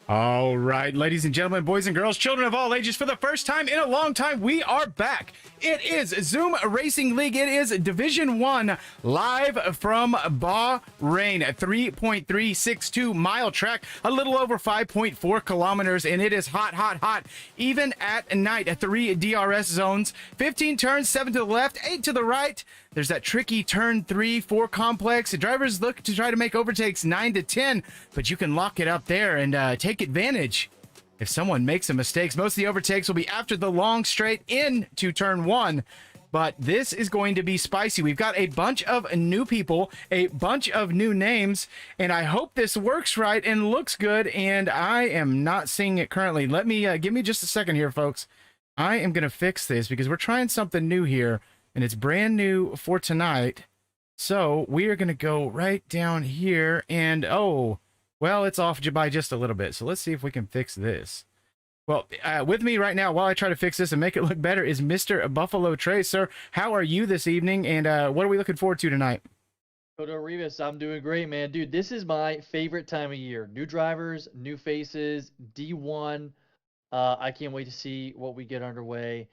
All right, ladies and gentlemen, boys and girls, children of all ages, for the first time in a long time, we are back. It is Zoom Racing League. It is Division 1 live from Bahrain, a 3.362 mile track, a little over 5.4 kilometers, and it is hot, hot, hot, even at night. 3 DRS zones, 15 turns, 7 to the left, 8 to the right. There's that tricky turn 3-4 complex. The drivers look to try to make overtakes 9 to 10, but you can lock it up there and take advantage if someone makes some mistakes. Most of the overtakes will be after the long straight into turn 1, but this is going to be spicy. We've got a bunch of new people, a bunch of new names, and I hope this works right and looks good, and I am not seeing it currently. Let me, give me just a second here, folks. I am going to fix this because we're trying something new here, and it's brand new for tonight. So we are going to go right down here, and oh, well, it's off by just a little bit. So let's see if we can fix this. Well, with me right now, while I try to fix this and make it look better, is Mr. Buffalo Trace. Sir, how are you this evening, and what are we looking forward to tonight? Toto Rivas, I'm doing great, man. Dude, this is my favorite time of year. New drivers, new faces, D1. I can't wait to see what we get underway.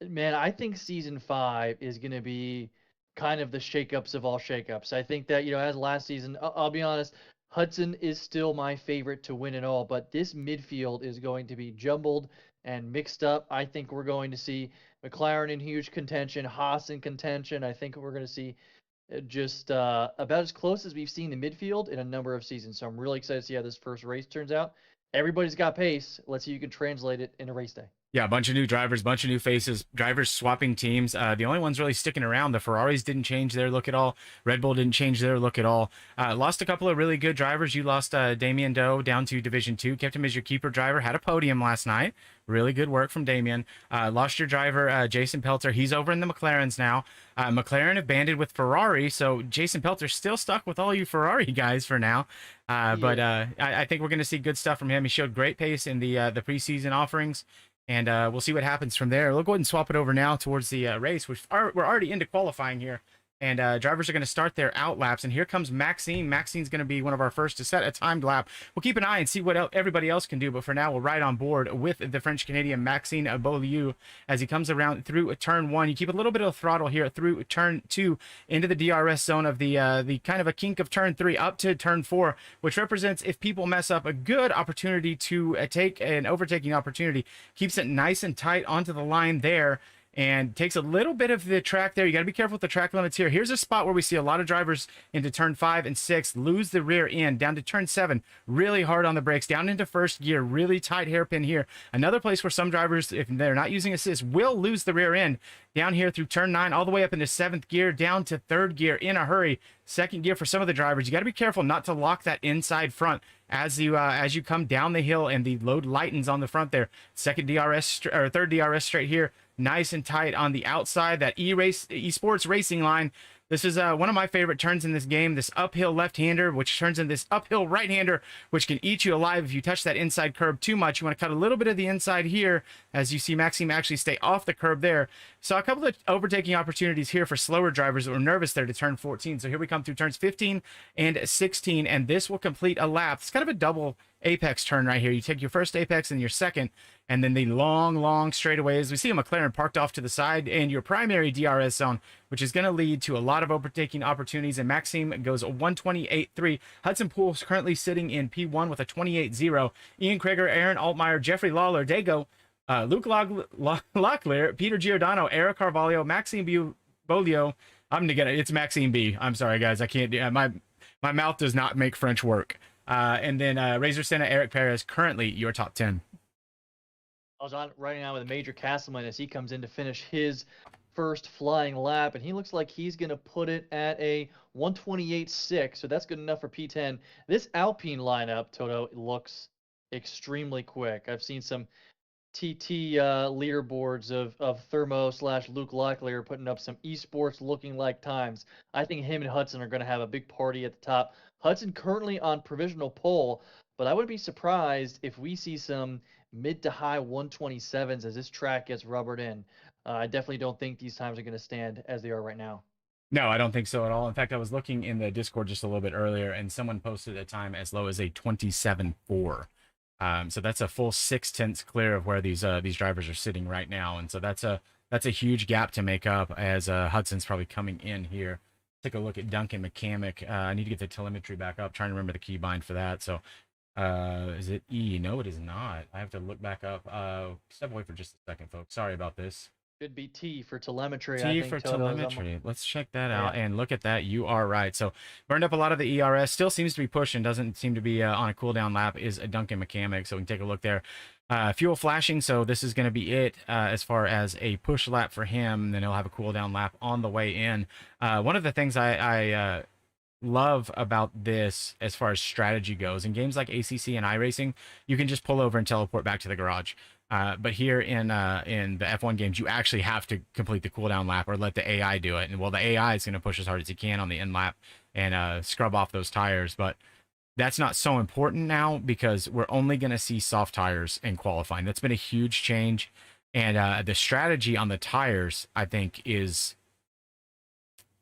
Man, I think season 5 is going to be kind of the shakeups of all shakeups. I think that, as last season, I'll be honest, Hudson is still my favorite to win it all, but this midfield is going to be jumbled and mixed up. I think we're going to see McLaren in huge contention, Haas in contention. I think we're going to see just about as close as we've seen the midfield in a number of seasons. So I'm really excited to see how this first race turns out. Everybody's got pace. Let's see if you can translate it in a race day. Yeah, a bunch of new drivers, bunch of new faces, drivers swapping teams. The only ones really sticking around, the Ferraris didn't change their look at all. Red Bull didn't change their look at all. Lost a couple of really good drivers. You lost Damien Doe down to Division 2, kept him as your keeper driver, had a podium last night. Really good work from Damien. Lost your driver, Jason Pelter. He's over in the McLarens now. McLaren have banded with Ferrari, so Jason Pelter's still stuck with all you Ferrari guys for now. But I think we're going to see good stuff from him. He showed great pace in the preseason offerings. And we'll see what happens from there. We'll go ahead and swap it over now towards the race, which we're already into qualifying here. And drivers are going to start their out laps. And here comes Maxime. Maxine's going to be one of our first to set a timed lap. We'll keep an eye and see what everybody else can do. But for now, we'll ride on board with the French-Canadian Maxime Beaulieu as he comes around through turn 1. You keep a little bit of throttle here through turn 2 into the DRS zone of the kind of a kink of turn 3 up to turn 4, which represents, if people mess up, a good opportunity to take an overtaking opportunity. Keeps it nice and tight onto the line there, and takes a little bit of the track there. You got to be careful with the track limits here. Here's a spot where we see a lot of drivers into turn 5 and 6 lose the rear end. Down to turn 7, really hard on the brakes. Down into first gear, really tight hairpin here. Another place where some drivers, if they're not using assist, will lose the rear end. Down here through turn 9, all the way up into 7th gear, down to 3rd gear in a hurry. 2nd gear for some of the drivers. You got to be careful not to lock that inside front as you come down the hill and the load lightens on the front there. 2nd DRS or 3rd DRS straight here. Nice and tight on the outside, that esports racing line. This is one of my favorite turns in this game, this uphill left-hander, which turns into this uphill right-hander, which can eat you alive if you touch that inside curb too much. You want to cut a little bit of the inside here, as you see Maxime actually stay off the curb there. So a couple of overtaking opportunities here for slower drivers that were nervous there to turn 14. So here we come through turns 15 and 16, and this will complete a lap. It's kind of a double apex turn right here. You take your first apex and your second, and then the long straightaways. We see a McLaren parked off to the side and your primary DRS zone, which is going to lead to a lot of overtaking opportunities. And Maxime goes a 128.3. Hudson Poole's currently sitting in P1 with a 28.0. Ian Krieger, Aaron Altmaier, Jeffrey Lawler, Dago, Luke Locklear, Peter Giordano, Eric Carvalho, Maxime Bolio. I'm gonna get it. It's Maxime B. I'm sorry, guys. I can't do my mouth does not make French work. And then Razor Senna, Eric Perez, currently your top 10. I was on right now with Major Castleman as he comes in to finish his first flying lap, and he looks like he's going to put it at a 128.6, so that's good enough for P10. This Alpine lineup, Toto, looks extremely quick. I've seen some TT leaderboards of Thermo/Luke Locklear putting up some esports looking like times. I think him and Hudson are going to have a big party at the top. Hudson currently on provisional pole, but I would be surprised if we see some mid to high 127s as this track gets rubbered in. I definitely don't think these times are going to stand as they are right now. No, I don't think so at all. In fact, I was looking in the Discord just a little bit earlier, and someone posted a time as low as a 27.4. So that's a full 6/10 clear of where these drivers are sitting right now, and so that's a huge gap to make up as Hudson's probably coming in here. Take a look at Duncan McCamick. I need to get the telemetry back up. Trying to remember the keybind for that. So is it E? No, it is not. I have to look back up. Step away for just a second, folks. Sorry about this. Should be T for telemetry, I T think, for Toto's. telemetry. Let's check that Yeah. out and look at that. You are right. So burned up a lot of the ERS. Still seems to be pushing. Doesn't seem to be on a cooldown lap. Is a Duncan mechanic. So we can take a look there. Fuel flashing. So this is going to be it as far as a push lap for him. Then he'll have a cooldown lap on the way in. One of the things I love about this as far as strategy goes in games like ACC and iRacing, you can just pull over and teleport back to the garage. But here in the F1 games, you actually have to complete the cooldown lap or let the AI do it. And well, the AI is going to push as hard as he can on the in lap and scrub off those tires. But that's not so important now because we're only going to see soft tires in qualifying. That's been a huge change. And the strategy on the tires, I think, is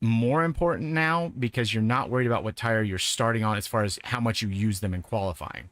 more important now because you're not worried about what tire you're starting on as far as how much you use them in qualifying.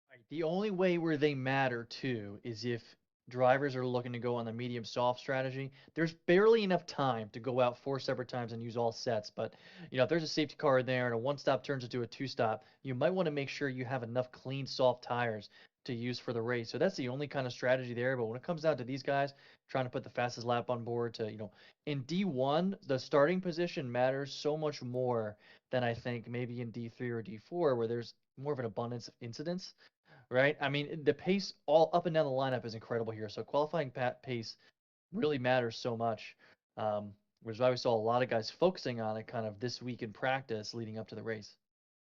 Right. The only way where they matter too is if drivers are looking to go on the medium soft strategy. There's barely enough time to go out 4 separate times and use all sets. But if there's a safety car in there and a one stop turns into a two stop, you might want to make sure you have enough clean soft tires to use for the race. So that's the only kind of strategy there. But when it comes down to these guys trying to put the fastest lap on board to, in D1, the starting position matters so much more than I think maybe in D3 or D4 where there's more of an abundance of incidents, right? I mean, the pace all up and down the lineup is incredible here. So qualifying pace really matters so much, which is why we saw a lot of guys focusing on it kind of this week in practice leading up to the race.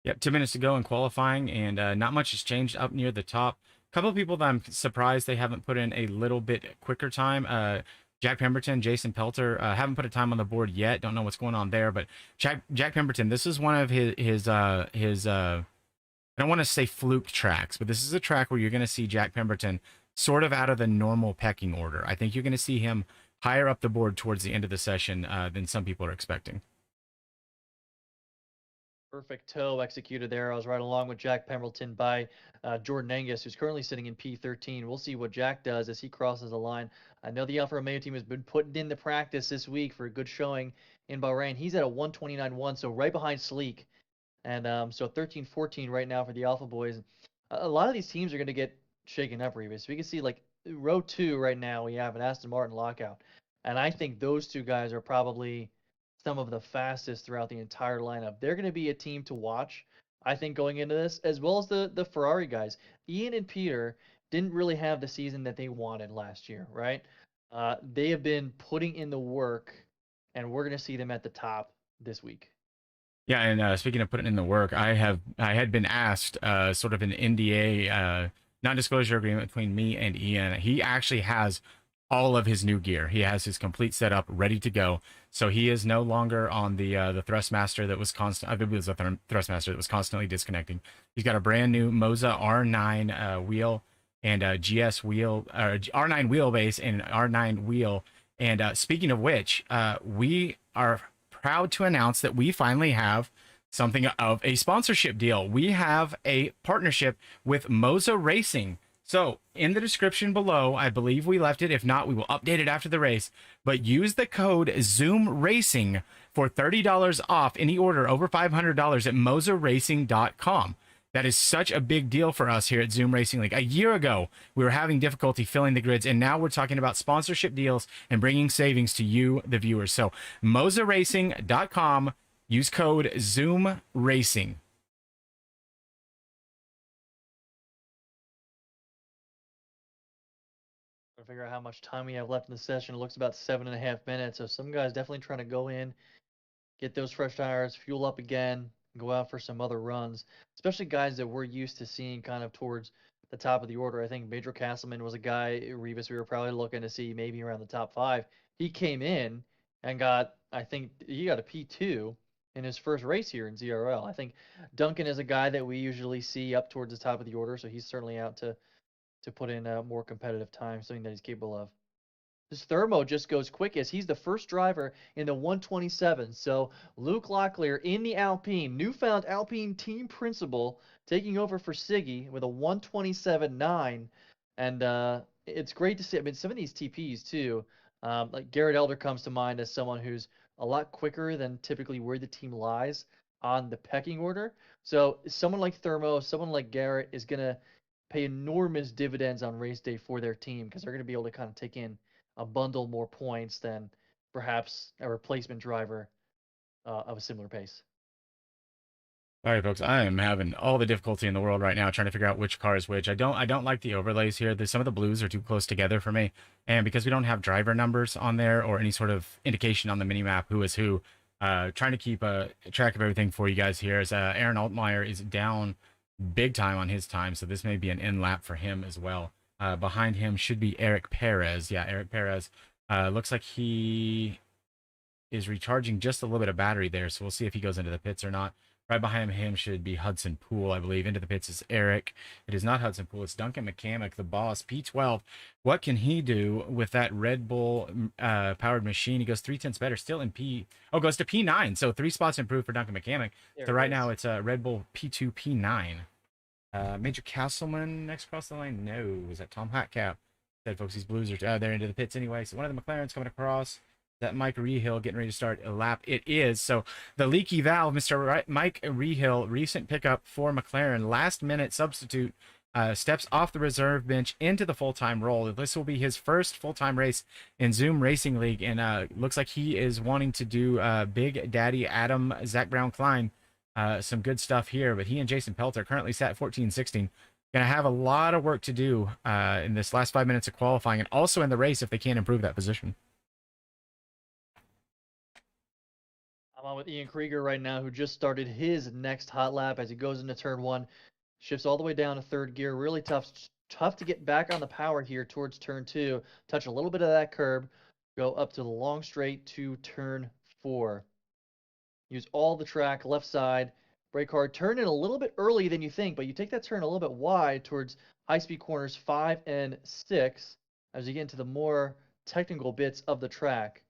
Yep, 2 minutes to go in qualifying, and not much has changed up near the top. A couple of people that I'm surprised they haven't put in a little bit quicker time. Jack Pemberton, Jason Pelter haven't put a time on the board yet. Don't know what's going on there, but Jack Pemberton, this is one of his I don't want to say fluke tracks, but this is a track where you're going to see Jack Pemberton sort of out of the normal pecking order. I think you're going to see him higher up the board towards the end of the session than some people are expecting. Perfect toe executed there. I was right along with Jack Pemberton by Jordan Angus, who's currently sitting in P13. We'll see what Jack does as he crosses the line. I know the Alfa Romeo team has been putting in the practice this week for a good showing in Bahrain. He's at a 129.1, so right behind Sleek. And so 13-14 right now for the Alpha Boys. A lot of these teams are going to get shaken up, Revis. We can see like row two right now, we have an Aston Martin lockout. And I think those two guys are probably some of the fastest throughout the entire lineup. They're going to be a team to watch, I think, going into this, as well as the Ferrari guys. Ian and Peter didn't really have the season that they wanted last year, right? They have been putting in the work, and we're going to see them at the top this week. Yeah, and speaking of putting in the work, I had been asked sort of an NDA non-disclosure agreement between me and Ian. He actually has all of his new gear. He has his complete setup ready to go. So he is no longer on the Thrustmaster that was constant. I believe it was a Thrustmaster that was constantly disconnecting. He's got a brand new Moza R9 wheel and a GS wheel, or R9 wheelbase and R9 wheel. And speaking of which, we are proud to announce that we finally have something of a sponsorship deal. We have a partnership with Moza Racing. So in the description below, I believe we left it. If not, we will update it after the race. But use the code Zoom Racing for $30 off any order over $500 at mozaracing.com. That is such a big deal for us here at Zoom Racing League. A year ago, we were having difficulty filling the grids, and now we're talking about sponsorship deals and bringing savings to you, the viewers. So mozaracing.com, use code Zoom Racing. Trying to figure out how much time we have left in the session. It looks about 7.5 minutes. So some guys definitely trying to go in, get those fresh tires, fuel up again, go out for some other runs. Especially guys that we're used to seeing kind of towards the top of the order. I think Major Castleman was a guy, Revis, we were probably looking to see maybe around the top five. He came in and I think he got a P2 in his first race here in ZRL. I think Duncan is a guy that we usually see up towards the top of the order, so he's certainly out to put in a more competitive time, something that he's capable of. His thermo just goes quick as he's the first driver in the 127. So Luke Locklear in the Alpine, newfound Alpine team principal, taking over for Siggy with a 127.9. And it's great to see. I mean, some of these TPs too, like Garrett Elder comes to mind as someone who's a lot quicker than typically where the team lies on the pecking order. So someone like Thermo, someone like Garrett is going to pay enormous dividends on race day for their team because they're going to be able to kind of take in a bundle more points than perhaps a replacement driver of a similar pace. All right, folks. I am having all the difficulty in the world right now trying to figure out which car is which. I don't like the overlays here. Some of the blues are too close together for me, and because we don't have driver numbers on there or any sort of indication on the mini map who is who, trying to keep track of everything for you guys here. As Aaron Altmaier is down big time on his time, so this may be an in lap for him as well. Behind him should be Eric Perez. Yeah, Eric Perez. Looks like he is recharging just a little bit of battery there, so we'll see if he goes into the pits or not. Right behind him should be Hudson Poole, I believe. Into the pits is Eric. It is not Hudson Poole. It's Duncan McCamick, the boss. P12. What can he do with that Red Bull powered machine? He goes 3/10 better. Still in P. Oh, goes to P9. So 3 spots improved for Duncan McCamick. So right now it's Red Bull P2, P9. Major Castleman next across the line. No, is that Tom Hatcap? Said folks, these blues are they're into the pits anyway. So one of the McLarens coming across. That Mike Rehill getting ready to start a lap. It is. So the leaky valve, Mr. Mike Rehill, recent pickup for McLaren, last minute substitute, steps off the reserve bench into the full-time role. This will be his first full-time race in Zoom Racing League, and looks like he is wanting to do Big Daddy Adam Zach Brown Klein some good stuff here. But he and Jason Pelter currently sat at 14-16. Going to have a lot of work to do in this last 5 minutes of qualifying, and also in the race if they can't improve that position. I'm on with Ian Krieger right now, who just started his next hot lap as he goes into turn one, shifts all the way down to third gear. Really tough to get back on the power here towards turn two. Touch a little bit of that curb, go up to the long straight to turn four. Use all the track, left side, brake hard. Turn in a little bit early than you think, but you take that turn a little bit wide towards high-speed corners 5 and 6 as you get into the more technical bits of the track.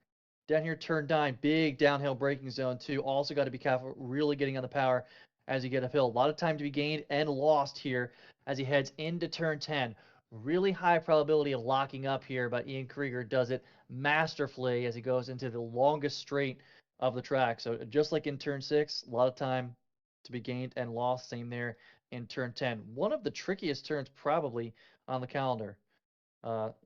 Down here, turn 9, big downhill braking zone too. Also got to be careful, really getting on the power as you get uphill. A lot of time to be gained and lost here as he heads into turn 10. Really high probability of locking up here, but Ian Krieger does it masterfully as he goes into the longest straight of the track. So just like in turn 6, a lot of time to be gained and lost. Same there in turn 10. One of the trickiest turns probably on the calendar.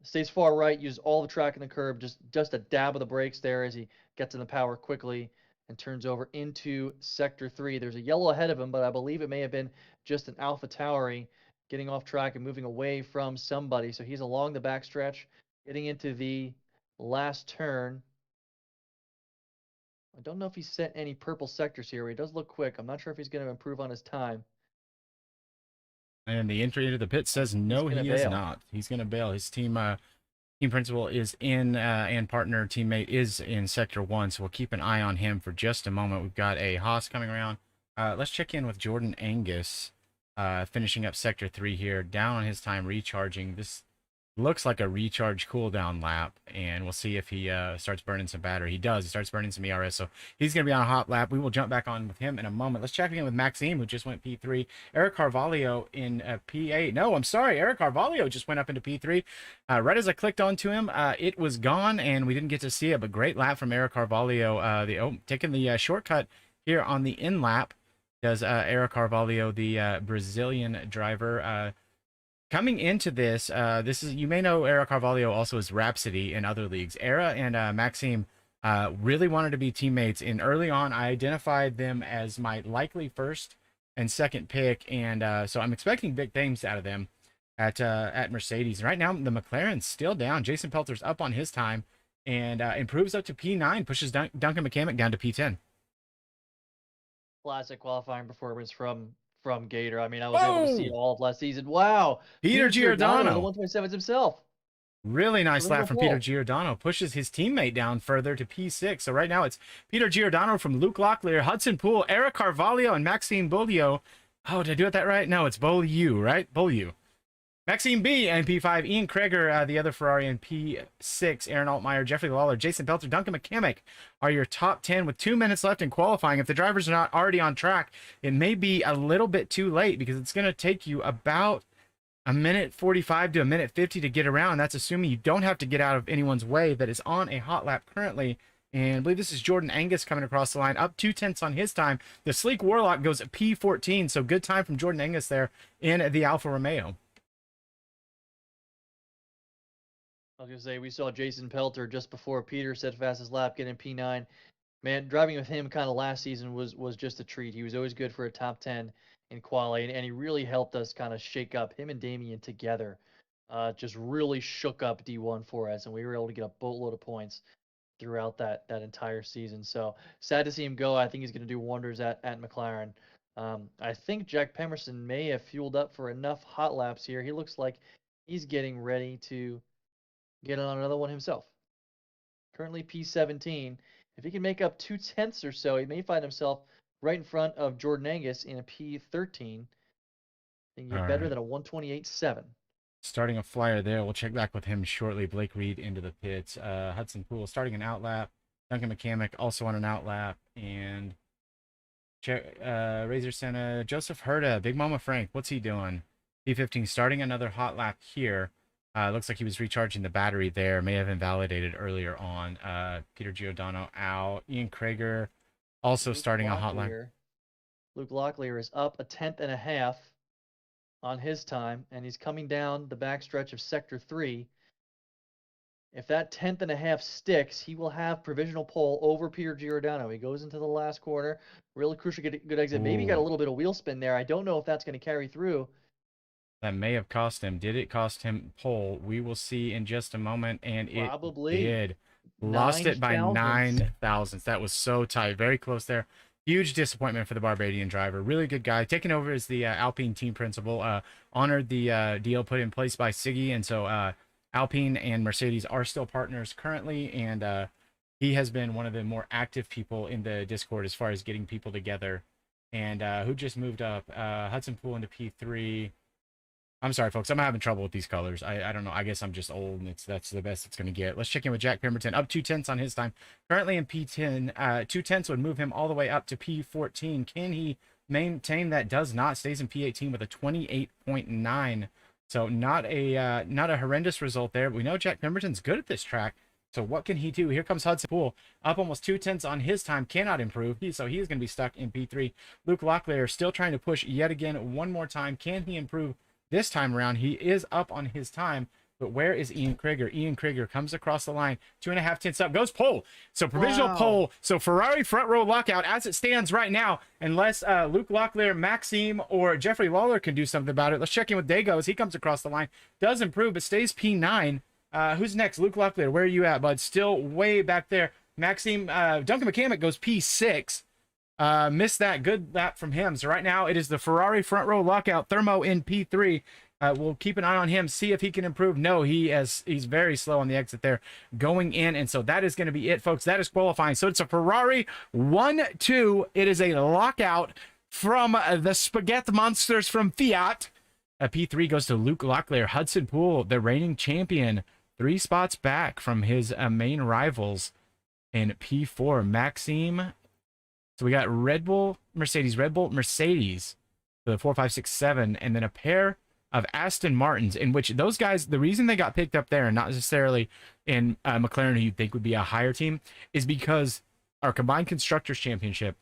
Stays far right, uses all the track in the curb, just a dab of the brakes there as he gets in the power quickly and turns over into sector 3. There's a yellow ahead of him, but I believe it may have been just an Alpha Tauri getting off track and moving away from somebody. So he's along the backstretch, getting into the last turn. I don't know if he set any purple sectors here. He does look quick. I'm not sure if he's going to improve on his time. And the entry into the pit says no, he is not. He's going to bail. His team principal is in, and partner teammate is in sector 1, so we'll keep an eye on him for just a moment. We've got a Haas coming around. Let's check in with Jordan Angus, finishing up sector 3 here, down on his time recharging. This looks like a recharge cooldown lap, and we'll see if he starts burning some battery. He does. He starts burning some ERS, so he's going to be on a hot lap. We will jump back on with him in a moment. Let's check in with Maxime, who just went P3. Eric Carvalho in P8. No, I'm sorry. Eric Carvalho just went up into P3. Right as I clicked onto him, it was gone, and we didn't get to see it, but great lap from Eric Carvalho. Taking the shortcut here on the in lap does Eric Carvalho, the Brazilian driver. Coming into this, you may know Eric Carvalho also as Rhapsody in other leagues. Era and Maxime really wanted to be teammates, and early on I identified them as my likely first and second pick, and so I'm expecting big things out of them at Mercedes. And right now the McLaren's still down. Jason Pelter's up on his time and improves up to P9, pushes Duncan McCamick down to P10. Classic qualifying performance from Gator. I mean, I was able to see all of last season. Wow. Peter Giordano. The 127s himself. Really nice lap from Peter Giordano. Pushes his teammate down further to P6. So right now it's Peter Giordano from Luke Locklear, Hudson Poole, Eric Carvalho, and Maxime Beaulieu. Oh, did I do it that right? No, it's Beaulieu, right? Beaulieu. Maxime B in P5, Ian Kreger, the other Ferrari in P6, Aaron Altmaier, Jeffrey Lawler, Jason Pelter, Duncan McCamick are your top 10 with 2 minutes left in qualifying. If the drivers are not already on track, it may be a little bit too late because it's going to take you about a minute 45 to a minute 50 to get around. That's assuming you don't have to get out of anyone's way that is on a hot lap currently. And I believe this is Jordan Angus coming across the line, up 2/10 on his time. The Sleek Warlock goes at P14, so good time from Jordan Angus there in the Alfa Romeo. I was gonna say we saw Jason Pelter just before Peter said fastest lap getting P9. Man, driving with him kind of last season was just a treat. He was always good for a top 10 in quali, and he really helped us kind of shake up him and Damien together. Just really shook up D1 for us, and we were able to get a boatload of points throughout that entire season. So sad to see him go. I think he's going to do wonders at McLaren. I think Jack Pemerson may have fueled up for enough hot laps here. He looks like he's getting ready to get on another one himself. Currently P17. If he can make up 2/10 or so, he may find himself right in front of Jordan Angus in a P13. He can get better than a 128.7. Starting a flyer there. We'll check back with him shortly. Blake Reed into the pits. Hudson Poole starting an outlap. Duncan McCamick also on an outlap. And Razor Senna. Joseph Herta. Big Mama Frank. What's he doing? P15 starting another hot lap here. Looks like he was recharging the battery there. May have invalidated earlier on. Peter Giordano out. Ian Kreger also starting a hot lap. Luke Locklear is up 1/10.5 on his time, and he's coming down the backstretch of Sector 3. If that 1/10.5 sticks, he will have provisional pole over Peter Giordano. He goes into the last corner. Really crucial, good exit. Maybe got a little bit of wheel spin there. I don't know if that's going to carry through. That may have cost him. Did it cost him pole? We will see in just a moment, and Probably. it did. Lost it by 9 thousandths. That was so tight. Very close there. Huge disappointment for the Barbadian driver. Really good guy. Taking over as the Alpine team principal. Honored the deal put in place by Siggy, and so Alpine and Mercedes are still partners currently, and he has been one of the more active people in the Discord as far as getting people together. And who just moved up? Hudson Poole into P3. I'm sorry, folks. I'm having trouble with these colors. I don't know. I guess I'm just old, and that's the best it's going to get. Let's check in with Jack Pemberton. Up 2/10 on his time. Currently in P10. 2/10 would move him all the way up to P14. Can he maintain that? Does not. Stays in P18 with a 28.9. So not a horrendous result there. But we know Jack Pemberton's good at this track. So what can he do? Here comes Hudson Poole. Up almost 2/10 on his time. Cannot improve. So he's going to be stuck in P3. Luke Locklear still trying to push yet again one more time. Can he improve? This time around, he is up on his time, but where is Ian Kreger? Ian Kreger comes across the line, 2.5 tenths up, goes pole. So provisional pole. So Ferrari front row lockout as it stands right now, unless Luke Locklear, Maxime, or Jeffrey Lawler can do something about it. Let's check in with Dago as he comes across the line. Does improve, but stays P9. Who's next? Luke Locklear, where are you at, bud? Still way back there. Maxime, Duncan McCamick goes P6. Missed that good lap from him. So right now it is the Ferrari front row lockout. Thermo in P3. We'll keep an eye on him, see if he can improve. No, he's very slow on the exit there going in. And so that is going to be it, folks. That is qualifying. So it's a Ferrari 1-2. It is a lockout from the Spaghetti Monsters from Fiat. P3 goes to Luke Locklear. Hudson Poole, the reigning champion, 3 spots back from his main rivals in P4. Maxime. So we got Red Bull, Mercedes, for the 4, 5, 6, 7, and then a pair of Aston Martins, in which those guys, the reason they got picked up there and not necessarily in McLaren, who you'd think would be a higher team, is because our combined constructors championship,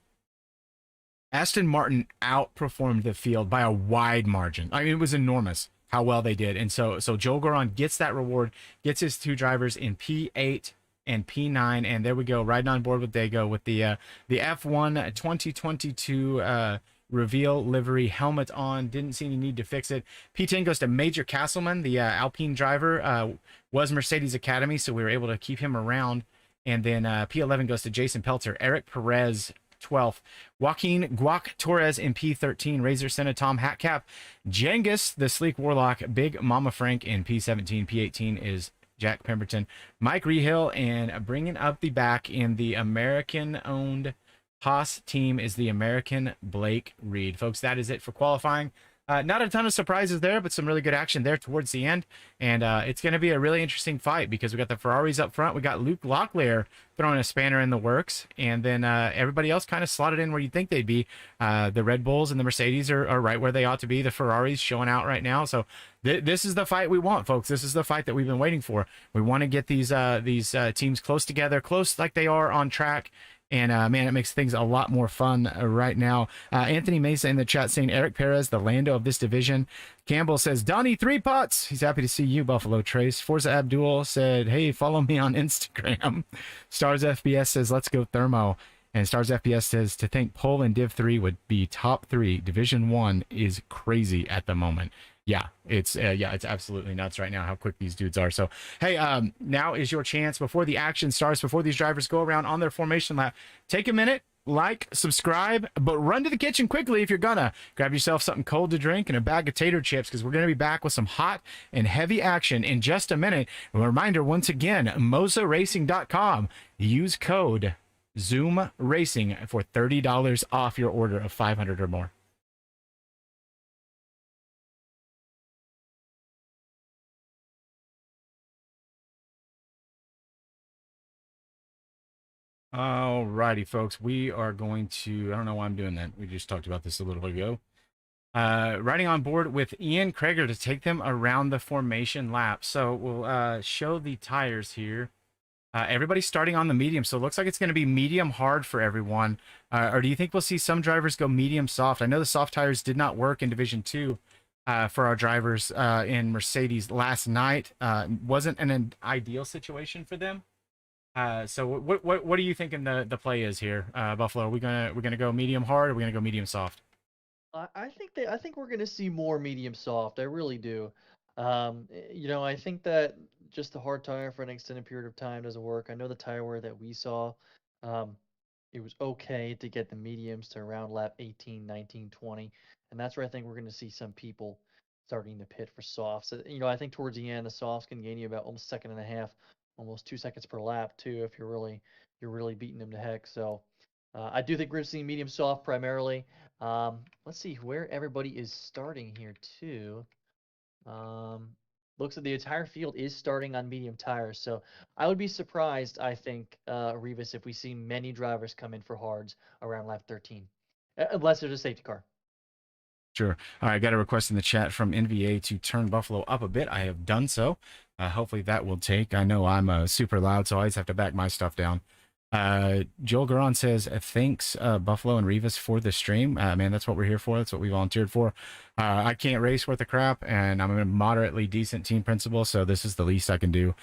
Aston Martin outperformed the field by a wide margin. I mean, it was enormous how well they did. And so Joel Goran gets that reward, gets his 2 drivers in P8 and P9, and there we go, riding on board with Dago with the F1 2022 reveal livery helmet on. Didn't see any need to fix it. P10 goes to Major Castleman, the Alpine driver, was Mercedes Academy, so we were able to keep him around. And then P11 goes to Jason Pelter, Eric Perez 12th, Joaquin Guac Torres in P13, Razor Senna, Tom Hatcap, Jengus, the Sleek Warlock, Big Mama Frank in P17. P18 is Jack Pemberton, Mike Rehill, and bringing up the back in the American-owned Haas team is the American Blake Reed. Folks, that is it for qualifying. Not a ton of surprises there, but some really good action there towards the end. And it's going to be a really interesting fight because we got the Ferraris up front. We got Luke Locklear throwing a spanner in the works. And then everybody else kind of slotted in where you'd think they'd be. The Red Bulls and the Mercedes are right where they ought to be. The Ferraris showing out right now. So this is the fight we want, folks. This is the fight that we've been waiting for. We want to get these teams close together, close like they are on track. And man, it makes things a lot more fun right now. Anthony Mesa in the chat saying Eric Perez, the Lando of this division. Campbell says, Donnie, 3 putts. He's happy to see you, Buffalo Trace. Forza Abdul said, hey, follow me on Instagram. Stars FBS says, let's go Thermo. And Stars FPS says, to think Pole and Div 3 would be top 3. Division 1 is crazy at the moment. Yeah, it's absolutely nuts right now how quick these dudes are. So, hey, now is your chance before the action starts, before these drivers go around on their formation lap. Take a minute, like, subscribe, but run to the kitchen quickly if you're gonna. Grab yourself something cold to drink and a bag of tater chips because we're going to be back with some hot and heavy action in just a minute. A reminder once again, MozaRacing.com. Use code Zoom Racing for $30 off your order of 500 or more. Alrighty, folks. We are going to, I don't know why I'm doing that. We just talked about this a little ago. Riding on board with Ian Krager to take them around the formation lap. So we'll show the tires here. Everybody's starting on the medium, so it looks like it's going to be medium hard for everyone. Or do you think we'll see some drivers go medium soft? I know the soft tires did not work in Division 2 for our drivers in Mercedes last night. Wasn't an ideal situation for them. So what do you think the play is here, Buffalo? Are we gonna go medium hard, or are we gonna go medium soft? I think we're gonna see more medium soft. I really do. I think that just the hard tire for an extended period of time doesn't work. I know the tire wear that we saw, um, it was okay to get the mediums to around lap 18, 19, 20, and that's where I think we're gonna see some people starting to pit for softs. So, I think towards the end, the softs can gain you about almost a second and a half, almost 2 seconds per lap too, if you're really beating them to heck. So. I do think we're seeing medium soft primarily. Let's see where everybody is starting here too. Looks like the entire field is starting on medium tires. So I would be surprised, I think, Revis, if we see many drivers come in for hards around lap 13, unless there's a safety car. Sure. All right, I got a request in the chat from NVA to turn Buffalo up a bit. I have done so. Hopefully that will take. I know I'm super loud, so I always have to back my stuff down. Joel Garon says, thanks, Buffalo and Revis for the stream. Man, that's what we're here for. That's what we volunteered for. I can't race worth a crap, and I'm a moderately decent team principal, so this is the least I can do.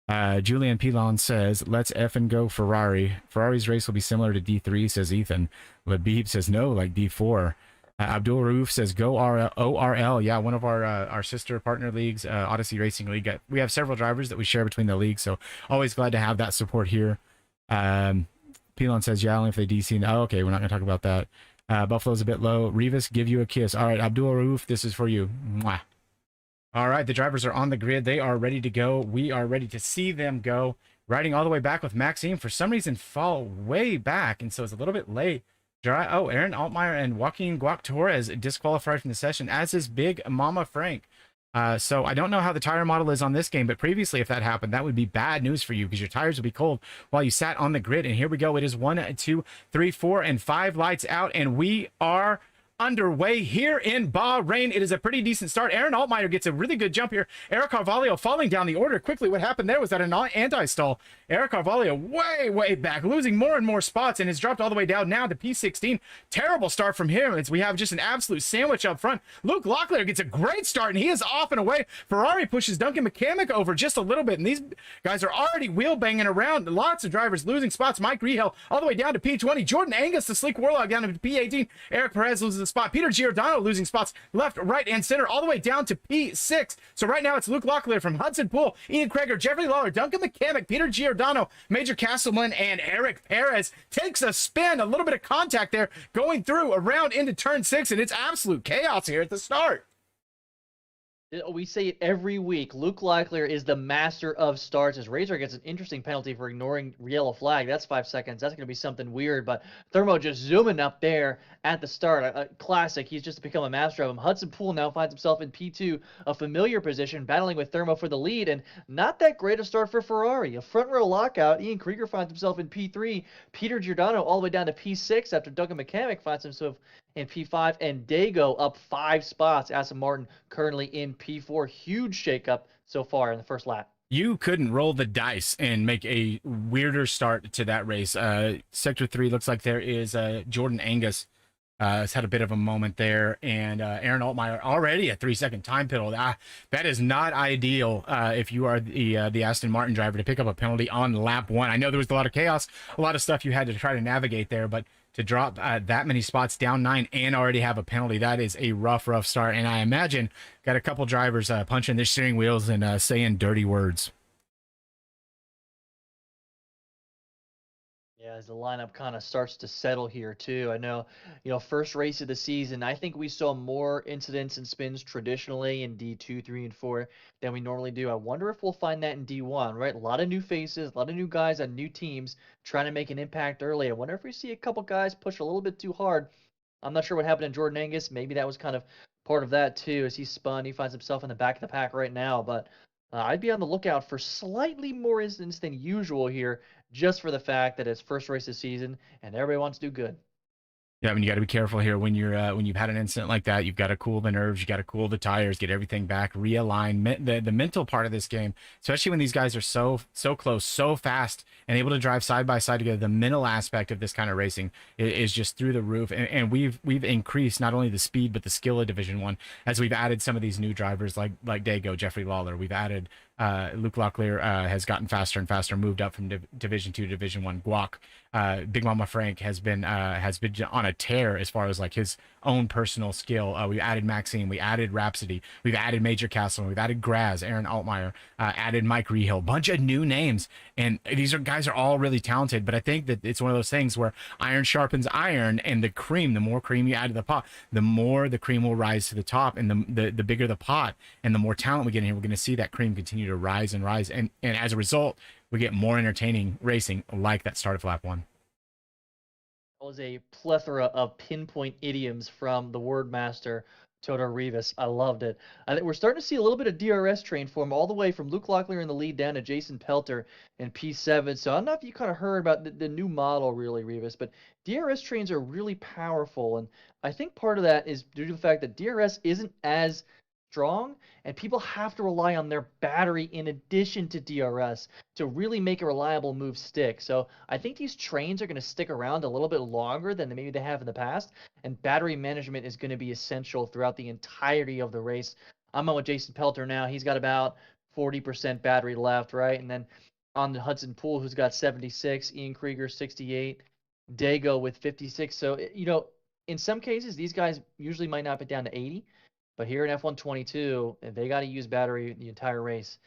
Julian Pilon says, let's effing go Ferrari. Ferrari's race will be similar to D3, says Ethan. Labib says, no, like D4. Abdul Rauf says, go ORL. Yeah, one of our sister partner leagues, Odyssey Racing League. We have several drivers that we share between the leagues, so always glad to have that support here. Pilon says, yeah, only if they DC. Oh, okay, we're not going to talk about that. Buffalo's a bit low. Revis, give you a kiss. All right, Abdul Rauf, this is for you. Mwah. All right, the drivers are on the grid. They are ready to go. We are ready to see them go. Riding all the way back with Maxime. For some reason, fall way back, and so it's a little bit late. Aaron Altmaier and Joaquin Guac Torres disqualified from the session, as is Big Mama Frank. So I don't know how the tire model is on this game, but previously, if that happened, that would be bad news for you because your tires would be cold while you sat on the grid. And here we go. It is 1, 2, 3, 4, and 5 lights out, and we are underway here in Bahrain. It is a pretty decent start. Aaron Altmaier gets a really good jump here. Eric Carvalho falling down the order quickly. What happened there was that an anti-stall. Eric Carvalho way back, losing more and more spots, and has dropped all the way down now to P16. Terrible start from him as we have just an absolute sandwich up front. Luke Locklear gets a great start, and he is off and away. Ferrari pushes Duncan McCamick over just a little bit, and these guys are already wheel banging around. Lots of drivers losing spots. Mike Rehel all the way down to P20. Jordan Angus, the Sleek Warlock, down to P18. Eric Perez loses a spot. Peter Giordano losing spots left, right, and center all the way down to P6. So right now it's Luke Locklear from Hudson Pool, Ian Krager, Jeffrey Lawler, Duncan McCamick, Peter Giordano, Major Castleman, and Eric Perez. Takes a spin, a little bit of contact there going through around into turn 6, and it's absolute chaos here at the start. We say it every week. Luke Locklear is the master of starts. As Razor gets an interesting penalty for ignoring yellow flag. That's 5 seconds. That's going to be something weird. But Thermo just zooming up there at the start. A classic. He's just become a master of them. Hudson Poole now finds himself in P2, a familiar position, battling with Thermo for the lead. And not that great a start for Ferrari. A front row lockout. Ian Krieger finds himself in P3. Peter Giordano all the way down to P6 after Duncan McCamick finds himself in P5, and Dago up 5 spots. Aston Martin currently in P4. Huge shakeup so far in the first lap. You couldn't roll the dice and make a weirder start to that race. Sector 3 looks like there is Jordan Angus has had a bit of a moment there, and Aaron Altmaier already a 3-second time penalty. That is not ideal if you are the Aston Martin driver to pick up a penalty on lap 1. I know there was a lot of chaos, a lot of stuff you had to try to navigate there, but to drop that many spots down 9 and already have a penalty, that is a rough start. And I imagine got a couple drivers punching their steering wheels and saying dirty words. Yeah, as the lineup kind of starts to settle here too. I know, first race of the season, I think we saw more incidents and spins traditionally in D2, 3, and 4 than we normally do. I wonder if we'll find that in D1, right? A lot of new faces, a lot of new guys on new teams trying to make an impact early. I wonder if we see a couple guys push a little bit too hard. I'm not sure what happened to Jordan Angus. Maybe that was kind of part of that too, as he spun. He finds himself in the back of the pack right now, but I'd be on the lookout for slightly more incidents than usual here, just for the fact that it's first race of the season and everybody wants to do good. Yeah, I mean, you got to be careful here when when you've had an incident like that. You've got to cool the nerves, you got to cool the tires, get everything back, realign. The mental part of this game, especially when these guys are so close, so fast, and able to drive side by side together. The mental aspect of this kind of racing is just through the roof, and we've increased not only the speed but the skill of Division One as we've added some of these new drivers like Dago, Jeffrey Lawler. We've added Luke Locklear has gotten faster and faster, moved up from Division Two to Division One. Guac, Big Mama Frank has been on a tear as far as like his own personal skill. We've added Maxime, we added Rhapsody, we've added Major Castle, we've added Graz, Aaron Altmaier, added Mike Rehill, bunch of new names, and these guys are all really talented. But I think that it's one of those things where iron sharpens iron, and the more cream you add to the pot, the more the cream will rise to the top, and the bigger the pot, and the more talent we get in here, we're going to see that cream continue to rise and rise, and as a result, we get more entertaining racing like that start of lap 1. That was a plethora of pinpoint idioms from the word master, Toto Rivas. I loved it. I think we're starting to see a little bit of DRS train form all the way from Luke Locklear in the lead down to Jason Pelter in P7. So I don't know if you kind of heard about the new model, really, Rivas, but DRS trains are really powerful. And I think part of that is due to the fact that DRS isn't as strong, and people have to rely on their battery in addition to DRS to really make a reliable move stick. So I think these trains are going to stick around a little bit longer than maybe they have in the past, and battery management is going to be essential throughout the entirety of the race. I'm on with Jason Pelter now. He's got about 40% battery left, right? And then on the Hudson Poole, who's got 76, Ian Krieger 68, Dago with 56. So, in some cases, these guys usually might not be down to 80. But here in F122, they got to use battery the entire race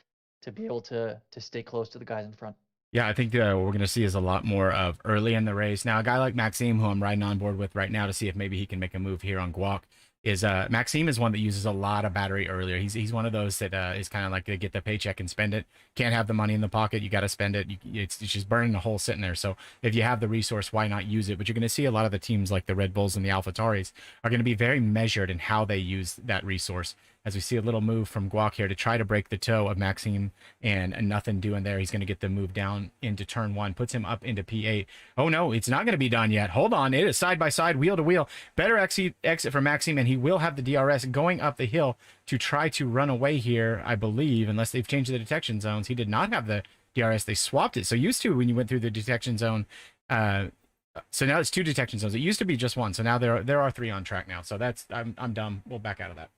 to be able to stay close to the guys in front. Yeah, I think what we're going to see is a lot more of early in the race. Now, a guy like Maxime, who I'm riding on board with right now to see if maybe he can make a move here on Guac, is Maxime is one that uses a lot of battery earlier. He's one of those that is kind of like to get the paycheck and spend it. Can't have the money in the pocket. You got to spend it. It's just burning a hole sitting there. So if you have the resource, why not use it? But you're going to see a lot of the teams like the Red Bulls and the AlphaTauris are going to be very measured in how they use that resource. As we see a little move from Guac here to try to break the toe of Maxime, and nothing doing there. He's going to get the move down into turn 1, puts him up into P8. Oh no, it's not going to be done yet. Hold on, it is side by side, wheel to wheel. Better exit for Maxime, and he will have the DRS going up the hill to try to run away here, I believe, unless they've changed the detection zones. He did not have the DRS, they swapped it. So used to when you went through the detection zone, so now it's 2 detection zones. It used to be just 1, so now there are 3 on track now. So I'm dumb. We'll back out of that.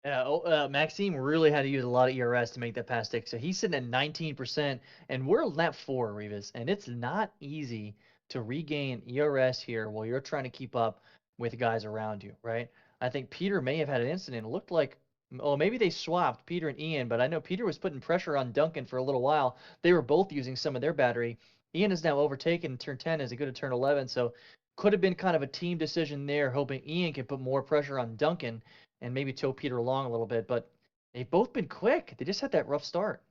Yeah, Maxime really had to use a lot of ERS to make that pass stick. So he's sitting at 19%, and we're lap 4, Rivas, and it's not easy to regain ERS here while you're trying to keep up with guys around you, right? I think Peter may have had an incident. It looked like, oh, maybe they swapped Peter and Ian, but I know Peter was putting pressure on Duncan for a little while. They were both using some of their battery. Ian is now overtaken in turn 10 as he go to turn 11, so Could have been kind of a team decision there, hoping Ian could put more pressure on Duncan and maybe tow Peter along a little bit. But they've both been quick. They just had that rough start.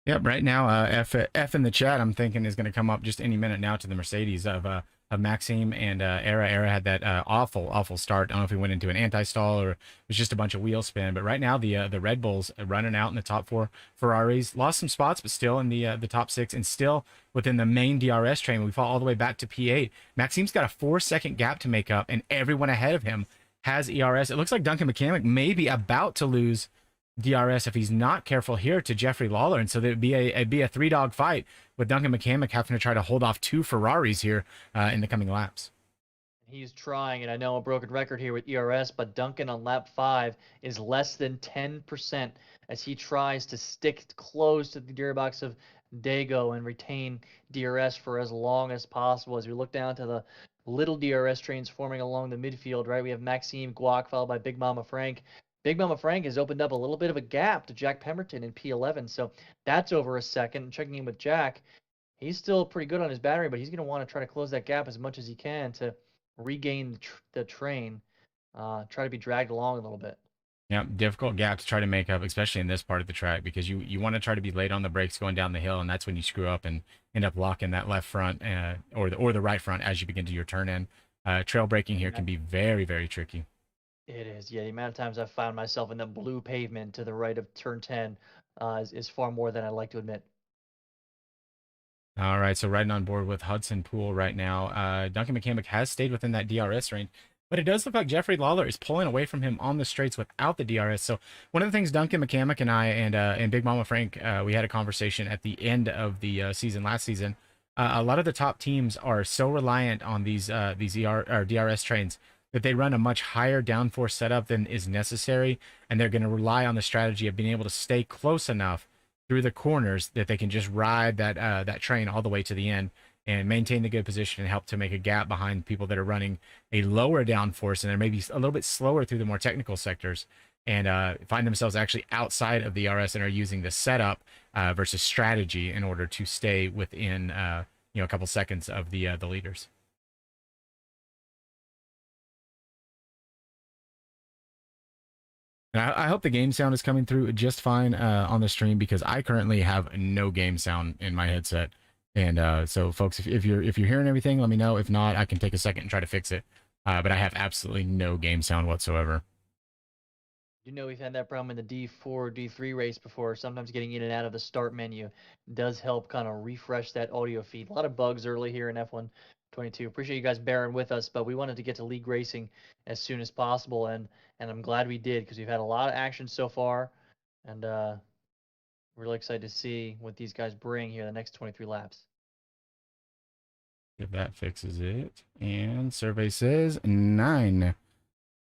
Yep, right now, F in the chat, I'm thinking is going to come up just any minute now to the Mercedes of Maxime and Era. Era had that awful start. I don't know if he went into an anti-stall or it was just a bunch of wheel spin. But right now, the Red Bulls are running out in the top four. Ferraris lost some spots, but still in the top six and still within the main DRS train. We fall all the way back to P8. Maxime's got a 4-second gap to make up, and everyone ahead of him has ERS. It looks like Duncan McCamick may be about to lose DRS if he's not careful here to Jeffrey Lawler, and so there'd be a three-dog fight with Duncan McCamick having to try to hold off 2 Ferraris here in the coming laps. He's trying, and I know a broken record here with ERS, but Duncan on lap 5 is less than 10% as he tries to stick close to the gearbox of Dago and retain DRS for as long as possible. As we look down to the little DRS trains forming along the midfield, right? We have Maxime Guac followed by Big Mama Frank. Big Mama Frank has opened up a little bit of a gap to Jack Pemberton in P11, so that's over a second. Checking in with Jack, he's still pretty good on his battery, but he's going to want to try to close that gap as much as he can to regain the train, try to be dragged along a little bit. Yeah, difficult gap to try to make up, especially in this part of the track, because you want to try to be late on the brakes going down the hill, and that's when you screw up and end up locking that left front or the right front as you begin to your turn in. Trail braking here can be very tricky. It is, yeah. The amount of times I've found myself in the blue pavement to the right of turn 10 is far more than I'd like to admit. All right, so riding on board with Hudson Poole right now. Duncan McCamick has stayed within that DRS range, but it does look like Jeffrey Lawler is pulling away from him on the straights without the DRS. So one of the things Duncan McCamick and I and Big Mama Frank, we had a conversation at the end of the season last season. A lot of the top teams are so reliant on these or DRS trains that they run a much higher downforce setup than is necessary, and they're going to rely on the strategy of being able to stay close enough through the corners that they can just ride that train all the way to the end and maintain the good position and help to make a gap behind people that are running a lower downforce and they're maybe a little bit slower through the more technical sectors and find themselves actually outside of the RS and are using the setup versus strategy in order to stay within a couple seconds of the leaders. And I hope the game sound is coming through just fine on the stream because I currently have no game sound in my headset. And so, folks, if you're hearing everything, let me know. If not, I can take a second and try to fix it. But I have absolutely no game sound whatsoever. You know, we've had that problem in the D4, D3 race before. Sometimes getting in and out of the start menu does help kind of refresh that audio feed. A lot of bugs early here in F1 22. Appreciate you guys bearing with us, but we wanted to get to league racing as soon as possible, and I'm glad we did because we've had a lot of action so far, and really excited to see what these guys bring here the next 23 laps. If that fixes it. And survey says 9.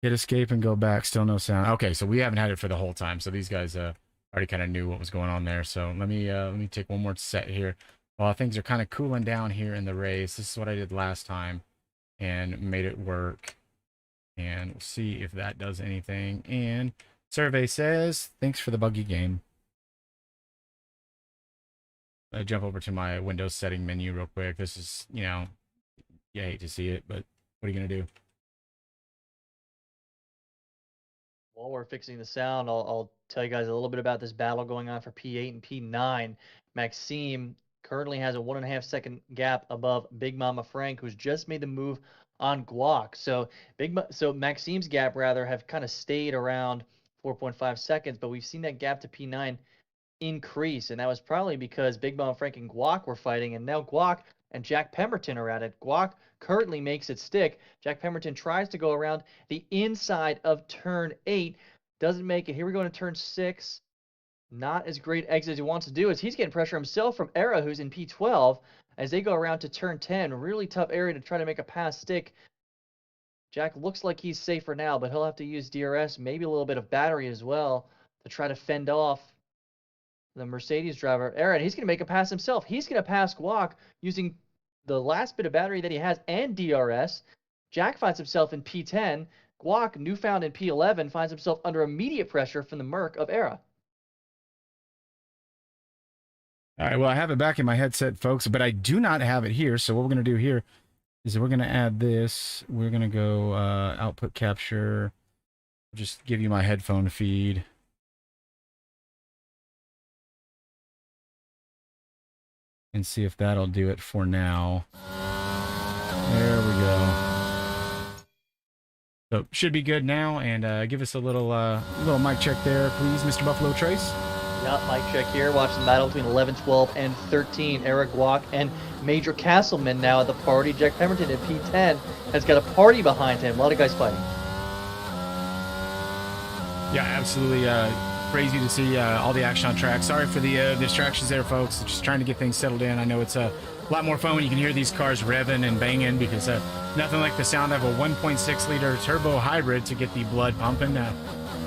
Hit escape and go back. Still no sound. Okay, so we haven't had it for the whole time. So these guys already kind of knew what was going on there. So let me take one more set here. While things are kind of cooling down here in the race, this is what I did last time and made it work. And we'll see if that does anything. And survey says, thanks for the buggy game. I jump over to my Windows setting menu real quick. This is, you hate to see it, but what are you going to do? While we're fixing the sound, I'll tell you guys a little bit about this battle going on for P8 and P9. Maxime currently has a 1.5 second gap above Big Mama Frank, who's just made the move on Guac. So Maxime's gap rather have kind of stayed around 4.5 seconds, but we've seen that gap to P9 increase, and that was probably because Big Mama Frank and Guac were fighting, and now Guac and Jack Pemberton are at it. Guac currently makes it stick. Jack Pemberton tries to go around the inside of turn 8, doesn't make it. Here we go into turn 6. Not as great exit as he wants to do, as he's getting pressure himself from Era, who's in P12, as they go around to turn 10. Really tough area to try to make a pass stick. Jack looks like he's safer now, but he'll have to use DRS, maybe a little bit of battery as well, to try to fend off the Mercedes driver, Aaron. He's going to make a pass himself. He's going to pass Guac using the last bit of battery that he has and DRS. Jack finds himself in P10. Guac, newfound in P11, finds himself under immediate pressure from the Merc of Era. All right, well, I have it back in my headset, folks, but I do not have it here. So what we're going to do here is we're going to add this. We're going to go output capture. Just give you my headphone feed. And see if that'll do it for now. There we go. So should be good now. And give us a little mic check there, please, Mr. Buffalo Trace. Yeah, mic check here. Watch the battle between 11, 12, and 13. Eric Guac and Major Castleman now at the party. Jack Pemberton at P10 has got a party behind him. A lot of guys fighting. Yeah, absolutely. Crazy to see all the action on track. Sorry for the distractions there, folks. Just trying to get things settled in. I know it's a lot more fun when you can hear these cars revving and banging, because nothing like the sound of a 1.6 liter turbo hybrid to get the blood pumping.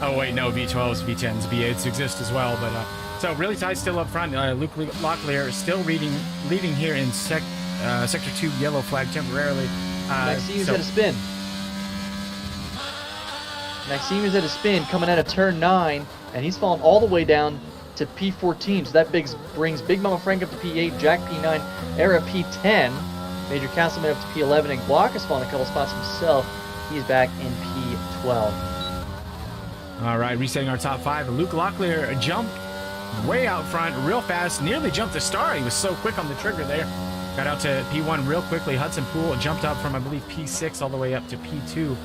Oh wait, no, V12s, V10s, V8s exist as well. But so really tight still up front. Luke Locklear still leading here in sector 2 yellow flag temporarily. Maxime's at a spin. Maxime is at a spin coming out of turn 9, and he's fallen all the way down to P14. So that brings Big Mama Frank up to P8, Jack P9, Era P10, Major Castleman up to P11, and Guac has fallen a couple spots himself. He's back in P12. All right, resetting our top 5. Luke Locklear jumped way out front real fast, nearly jumped the star. He was so quick on the trigger there. Got out to P1 real quickly. Hudson Poole jumped up from, I believe, P6 all the way up to P2.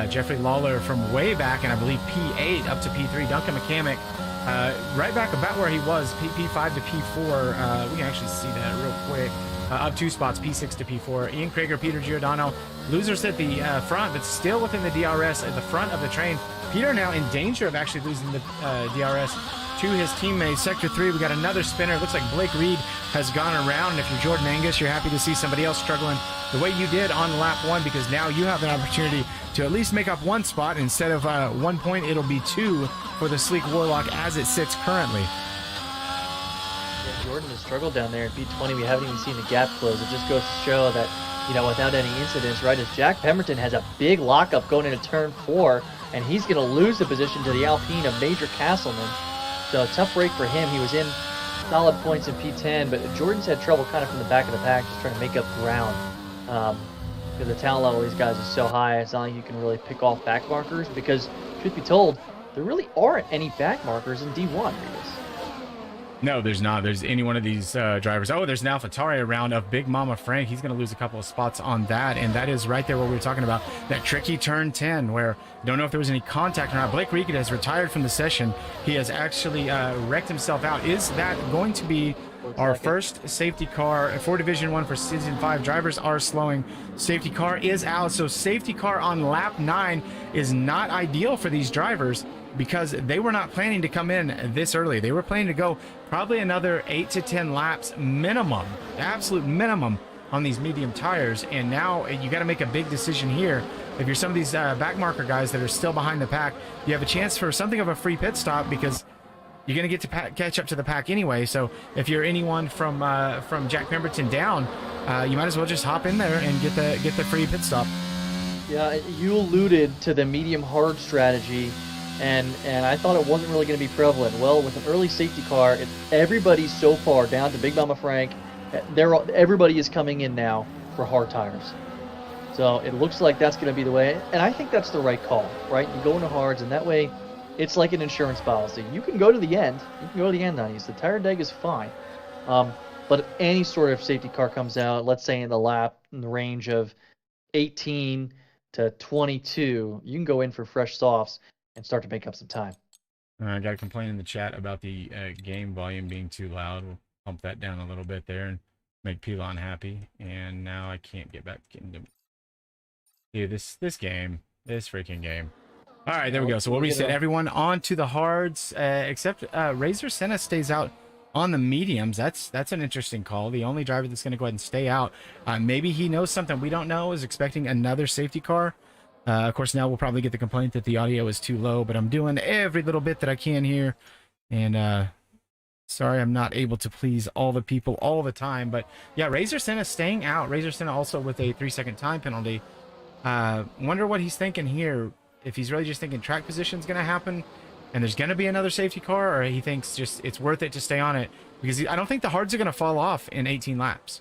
Jeffrey Lawler from way back, and I believe P8 up to P3. Duncan McCamick right back about where he was, P5 to P4. We can actually see that real quick. Up 2 spots, P6 to P4. Ian Krager, Peter Giordano, losers at the front, but still within the DRS at the front of the train. Peter now in danger of actually losing the DRS to his teammates. Sector 3, we got another spinner. Looks like Blake Reed has gone around. And if you're Jordan Angus, you're happy to see somebody else struggling the way you did on lap 1, because now you have an opportunity to at least make up 1 spot. Instead of 1 point, it'll be 2 for the Sleek Warlock as it sits currently. Yeah, Jordan has struggled down there in P20. We haven't even seen the gap close. It just goes to show that, you know, without any incidents, right, as Jack Pemberton has a big lockup going into turn 4, and he's going to lose the position to the Alpine of Major Castleman. So tough break for him. He was in solid points in P10, but Jordan's had trouble kind of from the back of the pack, just trying to make up ground. Because the talent level of these guys is so high, it's not like you can really pick off back markers, because, truth be told, there really aren't any back markers in D1, Revis. No, there's not. There's any one of these drivers. Oh, there's an AlphaTauri around of Big Mama Frank. He's going to lose a couple of spots on that, and that is right there what we were talking about, that tricky turn 10, where don't know if there was any contact or not. Blake Reed has retired from the session. He has actually wrecked himself out. Is that going to be our first safety car for Division 1 for Season 5? Drivers are slowing. Safety car is out, so safety car on lap 9 is not ideal for these drivers, because they were not planning to come in this early. They were planning to go probably another 8 to 10 laps minimum, absolute minimum, on these medium tires. And now you got to make a big decision here. If you're some of these back marker guys that are still behind the pack, you have a chance for something of a free pit stop, because you're going to get to catch up to the pack anyway. So if you're anyone from Jack Pemberton down, you might as well just hop in there and get the free pit stop. Yeah, you alluded to the medium hard strategy, and I thought it wasn't really going to be prevalent. Well, with an early safety car, everybody's so far down to Big Mama Frank. Everybody is coming in now for hard tires. So it looks like that's going to be the way, and I think that's the right call, right? You go into hards, and that way it's like an insurance policy. You can go to the end. You can go to the end on these. The tire deg is fine. But if any sort of safety car comes out, let's say in the range of 18 to 22, you can go in for fresh softs and start to make up some time. I got a complaint in the chat about the game volume being too loud. We'll pump that down a little bit there and make Pilon happy. And now I can't get back into this freaking game. All right, there we go. So we'll reset everyone onto the hards, except Razor Senna stays out on the mediums. That's an interesting call. The only driver that's going to go ahead and stay out. Maybe he knows something we don't know, is expecting another safety car. Of course, now we'll probably get the complaint that the audio is too low, but I'm doing every little bit that I can here. And sorry, I'm not able to please all the people all the time. But yeah, Razor Senna staying out. Razor Senna also with a 3-second time penalty. Wonder what he's thinking here. If he's really just thinking track position is going to happen and there's going to be another safety car, or he thinks just it's worth it to stay on it, because I don't think the hards are going to fall off in 18 laps.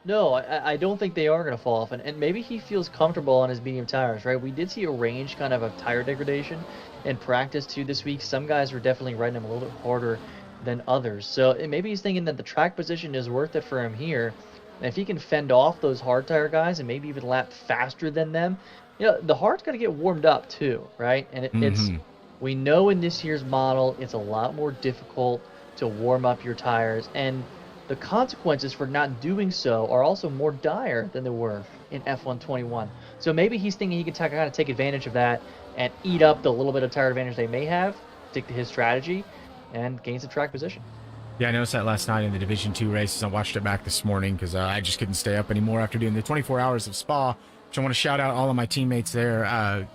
No, I don't think they are going to fall off, and maybe he feels comfortable on his medium tires, right? We did see a range kind of tire degradation in practice too this week. Some guys were definitely riding him a little bit harder than others, so maybe he's thinking that the track position is worth it for him here. And if he can fend off those hard tire guys and maybe even lap faster than them, the hard's got to get warmed up too, right? And it's we know in this year's model it's a lot more difficult to warm up your tires, and the consequences for not doing so are also more dire than they were in F121. So maybe he's thinking he can kind of take advantage of that and eat up the little bit of tire advantage they may have, stick to his strategy, and gain some track position. Yeah, I noticed that last night in the Division 2 races. I watched it back this morning because I just couldn't stay up anymore after doing the 24 hours of Spa. So I want to shout out all of my teammates there.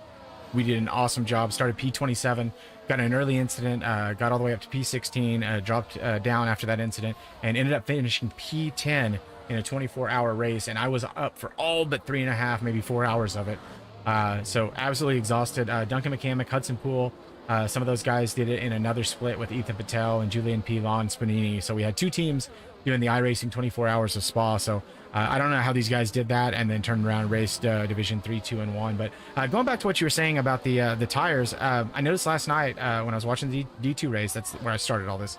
We did an awesome job. Started P27, got an early incident, got all the way up to P16, dropped down after that incident, and ended up finishing P10 in a 24-hour race. And I was up for all but 3.5, maybe 4 hours of it. So absolutely exhausted. Duncan McCamick, Hudson Poole, some of those guys did it in another split with Ethan Patel and Julian Pilon and Spanini. So we had two teams doing the iRacing 24 hours of Spa. So I don't know how these guys did that and then turned around and raced Division 3, 2, and 1. But going back to what you were saying about the tires, I noticed last night when I was watching the D2 race, that's where I started all this,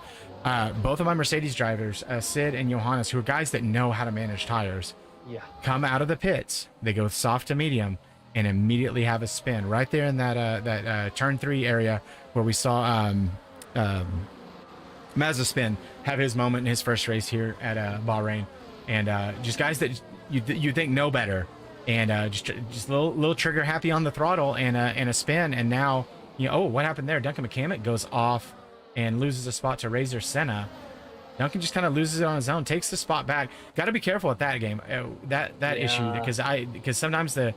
both of my Mercedes drivers, Sid and Johannes, who are guys that know how to manage tires, come out of the pits. They go soft to medium and immediately have a spin right there in that turn 3 area where we saw Mazepin have his moment in his first race here at Bahrain. And just guys that you think know better, and just a little trigger happy on the throttle and a spin, and now oh, what happened there? Duncan McCamick goes off and loses a spot to Razor Senna. Duncan just kind of loses it on his own, takes the spot back. Got to be careful with that game, issue, because sometimes the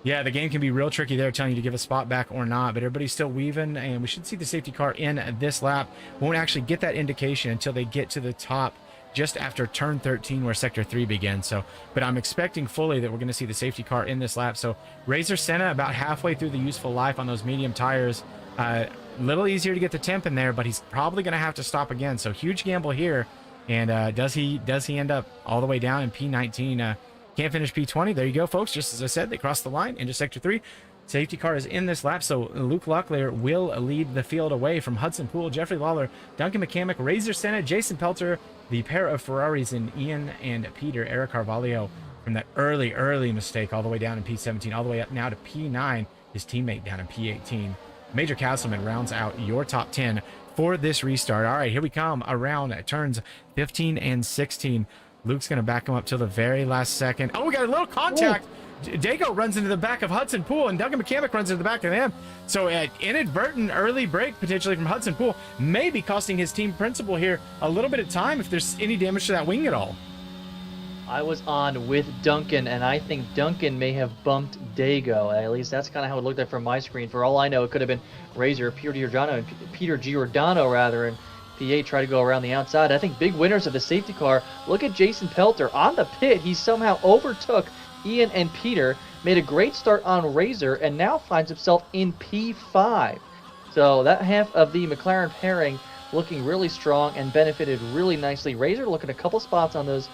game can be real tricky there, telling you to give a spot back or not, but everybody's still weaving, and we should see the safety car in this lap. Won't actually get that indication until they get to the top just after turn 13 where sector 3 begins. So, but I'm expecting fully that we're going to see the safety car in this lap. So Razor Senna about halfway through the useful life on those medium tires. A little easier to get the temp in there, but he's probably going to have to stop again. So huge gamble here. And does he end up all the way down in P19? Can't finish P20. There you go, folks. Just as I said, they crossed the line into sector 3. Safety car is in this lap, so Luke Locklear will lead the field away from Hudson Poole, Jeffrey Lawler, Duncan McCamick, Razor Senna, Jason Pelter, the pair of Ferraris in Ian and Peter, Eric Carvalho, from that early mistake all the way down in P17, all the way up now to P9, his teammate down in P18. Major Castleman rounds out your top 10 for this restart. All right, here we come around turns 15 and 16. Luke's going to back him up till the very last second. Oh, we got a little contact. Ooh. Dago runs into the back of Hudson Poole, and Duncan McCamick runs into the back of him. So an inadvertent early break potentially from Hudson Poole may be costing his team principal here a little bit of time if there's any damage to that wing at all. I was on with Duncan, and I think Duncan may have bumped Dago. At least that's kind of how it looked like from my screen. For all I know, it could have been Razor, Peter Giordano, and P8 tried to go around the outside. I think big winners of the safety car. Look at Jason Pelter on the pit. He somehow overtook Ian and Peter, made a great start on Razor, and now finds himself in P5. So that half of the McLaren pairing looking really strong and benefited really nicely. Razor looking a couple spots on those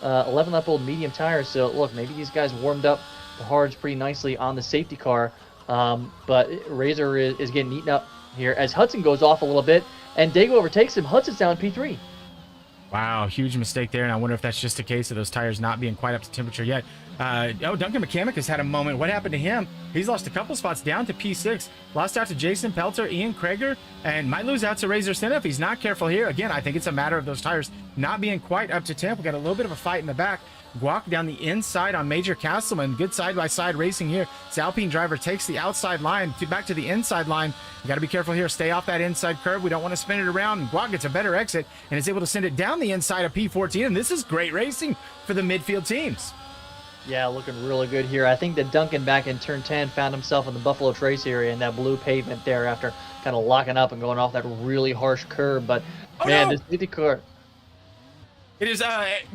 11-lap-old medium tires. So look, maybe these guys warmed up the hards pretty nicely on the safety car. But Razor is getting eaten up here as Hudson goes off a little bit, and Dago overtakes him. Hudson's down in P3. Wow, huge mistake there, and I wonder if that's just a case of those tires not being quite up to temperature yet. Duncan McCamick has had a moment. What happened to him? He's lost a couple spots down to P6. Lost out to Jason Pelter, Ian Krager, and might lose out to Razor Senna if he's not careful here. Again, I think it's a matter of those tires not being quite up to temp. We got a little bit of a fight in the back. Guac down the inside on Major Castleman. Good side-by-side racing here. This Alpine driver takes the outside line back to the inside line. You got to be careful here. Stay off that inside curve. We don't want to spin it around. And Guac gets a better exit and is able to send it down the inside of P14. And this is great racing for the midfield teams. Yeah, looking really good here. I think that Duncan back in turn 10 found himself in the Buffalo Trace area in that blue pavement there after kind of locking up and going off that really harsh curb. But, this safety car... It is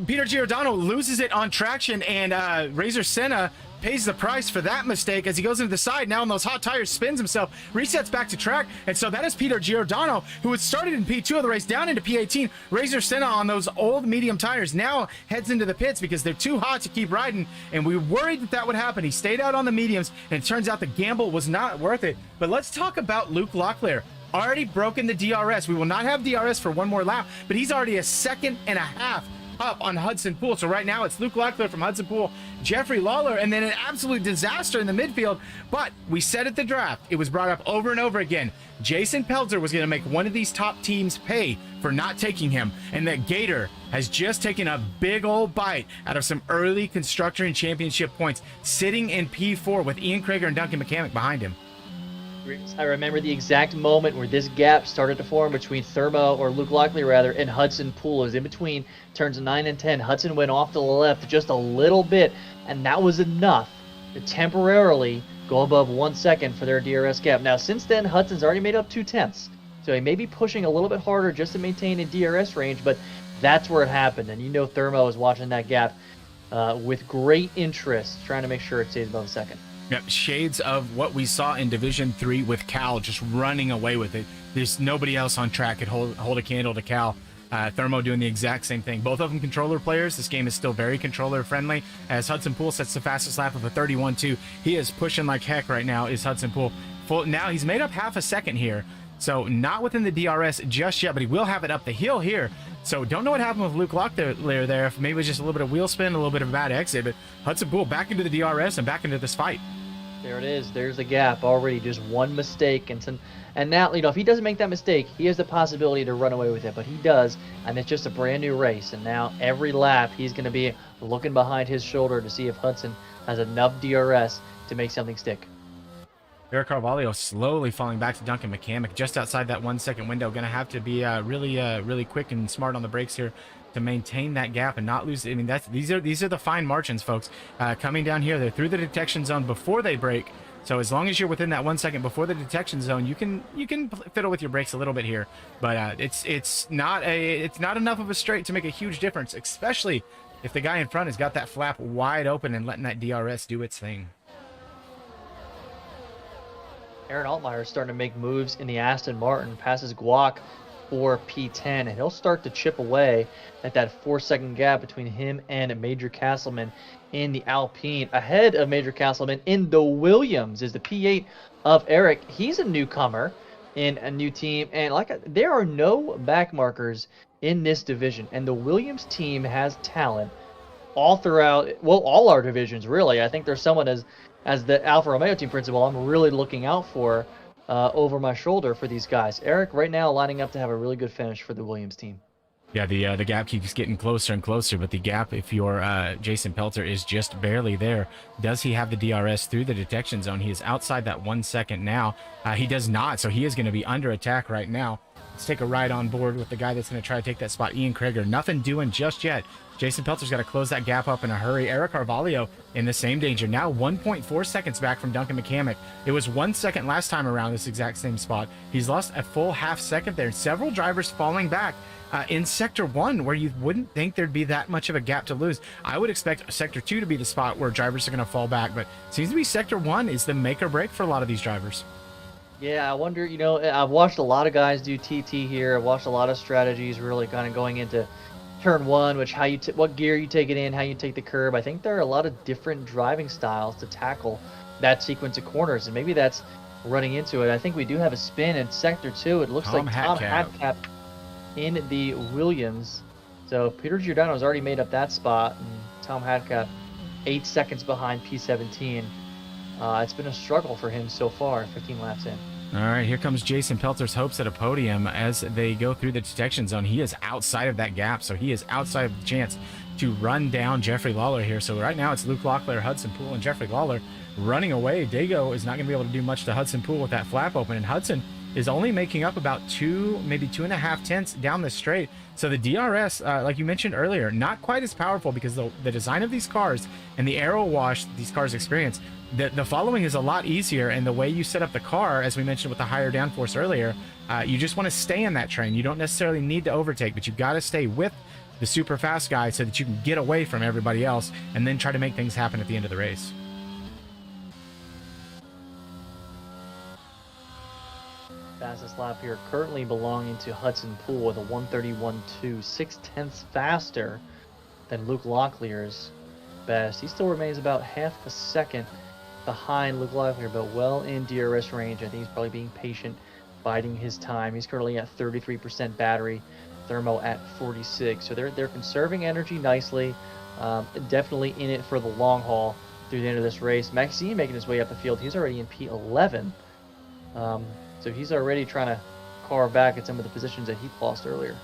Peter Giordano loses it on traction, and Razor Senna pays the price for that mistake as he goes into the side. Now on those hot tires, spins himself, resets back to track. And so that is Peter Giordano, who had started in P2 of the race down into P18. Razor Senna on those old medium tires now heads into the pits because they're too hot to keep riding. And we worried that that would happen. He stayed out on the mediums, and it turns out the gamble was not worth it. But let's talk about Luke Locklear. Already broken the DRS. We will not have DRS for one more lap, but he's already a second and a half up on Hudson Poole. So right now it's Luke Locklear from Hudson Poole, Jeffrey Lawler, and then an absolute disaster in the midfield. But we said at the draft, it was brought up over and over again, Jason Pelzer was going to make one of these top teams pay for not taking him, and that Gator has just taken a big old bite out of some early Constructor and Championship points, sitting in P4 with Ian Krager and Duncan McCamick behind him. I remember the exact moment where this gap started to form between Thermo, or Luke Locklear rather, and Hudson Poole. It was in between turns 9 and 10. Hudson went off to the left just a little bit, and that was enough to temporarily go above 1 second for their DRS gap. Now, since then, Hudson's already made up 2/10, so he may be pushing a little bit harder just to maintain a DRS range, but that's where it happened. And you know Thermo is watching that gap with great interest, trying to make sure it stays above a second. Yep, shades of what we saw in Division 3 with Cal just running away with it. There's nobody else on track could hold a candle to Cal. Thermo doing the exact same thing. Both of them controller players. This game is still very controller friendly as Hudson Poole sets the fastest lap of a 31.2. He is pushing like heck right now, is Hudson Poole. Now he's made up half a second here. So not within the DRS just yet, but he will have it up the hill here. So don't know what happened with Luke Locklear there. If maybe it was just a little bit of wheel spin, a little bit of a bad exit, but Hudson Poole back into the DRS and back into this fight. There it is. There's the gap already. Just one mistake, and now, you know, if he doesn't make that mistake, he has the possibility to run away with it. But he does, and it's just a brand new race. And now every lap, he's going to be looking behind his shoulder to see if Hudson has enough DRS to make something stick. Eric Carvalho slowly falling back to Duncan McCamick, just outside that 1 second window. Going to have to be really quick and smart on the brakes here to maintain that gap and not lose. I mean, these are the fine margins, folks. Coming down here, they're through the detection zone before they brake. So as long as you're within that 1 second before the detection zone, you can fiddle with your brakes a little bit here. But it's not enough of a straight to make a huge difference, especially if the guy in front has got that flap wide open and letting that DRS do its thing. Aaron Altmaier is starting to make moves in the Aston Martin, passes Guac for P10, and he'll start to chip away at that 4 second gap between him and Major Castleman in the Alpine. Ahead of Major Castleman in the Williams is the P8 of Eric. He's a newcomer in a new team, and there are no back markers in this division, and the Williams team has talent all throughout, well, all our divisions, really. I think there's someone as the Alfa Romeo team principal I'm really looking out for over my shoulder for these guys. Eric right now lining up to have a really good finish for the Williams team. Yeah, the gap keeps getting closer and closer, but the gap, if you're Jason Pelzer, is just barely there. Does he have the DRS through the detection zone? He is outside that 1 second now. He does not, so he is going to be under attack right now. Let's take a ride on board with the guy that's going to try to take that spot, Ian Krager. Nothing doing just yet. Jason Pelzer's got to close that gap up in a hurry. Eric Carvalho in the same danger. Now 1.4 seconds back from Duncan McCamick. It was 1 second last time around this exact same spot. He's lost a full half second there. Several drivers falling back in Sector 1, where you wouldn't think there'd be that much of a gap to lose. I would expect Sector 2 to be the spot where drivers are going to fall back, but it seems to be Sector 1 is the make or break for a lot of these drivers. Yeah, I wonder, you know, I've watched a lot of guys do TT here. I've watched a lot of strategies really kind of going into turn 1, which what gear you take it in, how you take the curb. I think there are a lot of different driving styles to tackle that sequence of corners, and maybe that's running into it. I think we do have a spin in Sector 2. It looks like Tom Hadcap in the Williams. So Peter Giordano has already made up that spot, and Tom Hadcap 8 seconds behind P17. It's been a struggle for him so far, 15 laps in. All right, here comes Jason Pelzer's hopes at a podium as they go through the detection zone. He is outside of that gap, so he is outside of the chance to run down Jeffrey Lawler here. So right now it's Luke Locklear, Hudson Poole, and Jeffrey Lawler running away. Dago is not going to be able to do much to Hudson Poole with that flap open, and Hudson is only making up about 2, maybe 2.5 tenths down the straight. So the DRS, like you mentioned earlier, not quite as powerful because the design of these cars and the aero wash these cars experience, the following is a lot easier, and the way you set up the car, as we mentioned with the higher downforce earlier, you just want to stay in that train. You don't necessarily need to overtake, but you've got to stay with the super fast guy so that you can get away from everybody else and then try to make things happen at the end of the race. Fastest lap here currently belonging to Hudson Poole with a 131.2, 6/10 faster than Luke Locklear's best. He still remains about half a second behind Luke Locklear, but well in DRS range. I think he's probably being patient, biding his time. He's currently at 33% battery, thermo at 46. So they're conserving energy nicely. Definitely in it for the long haul through the end of this race. Maxime making his way up the field. He's already in P11. So he's already trying to carve back at some of the positions that he lost earlier.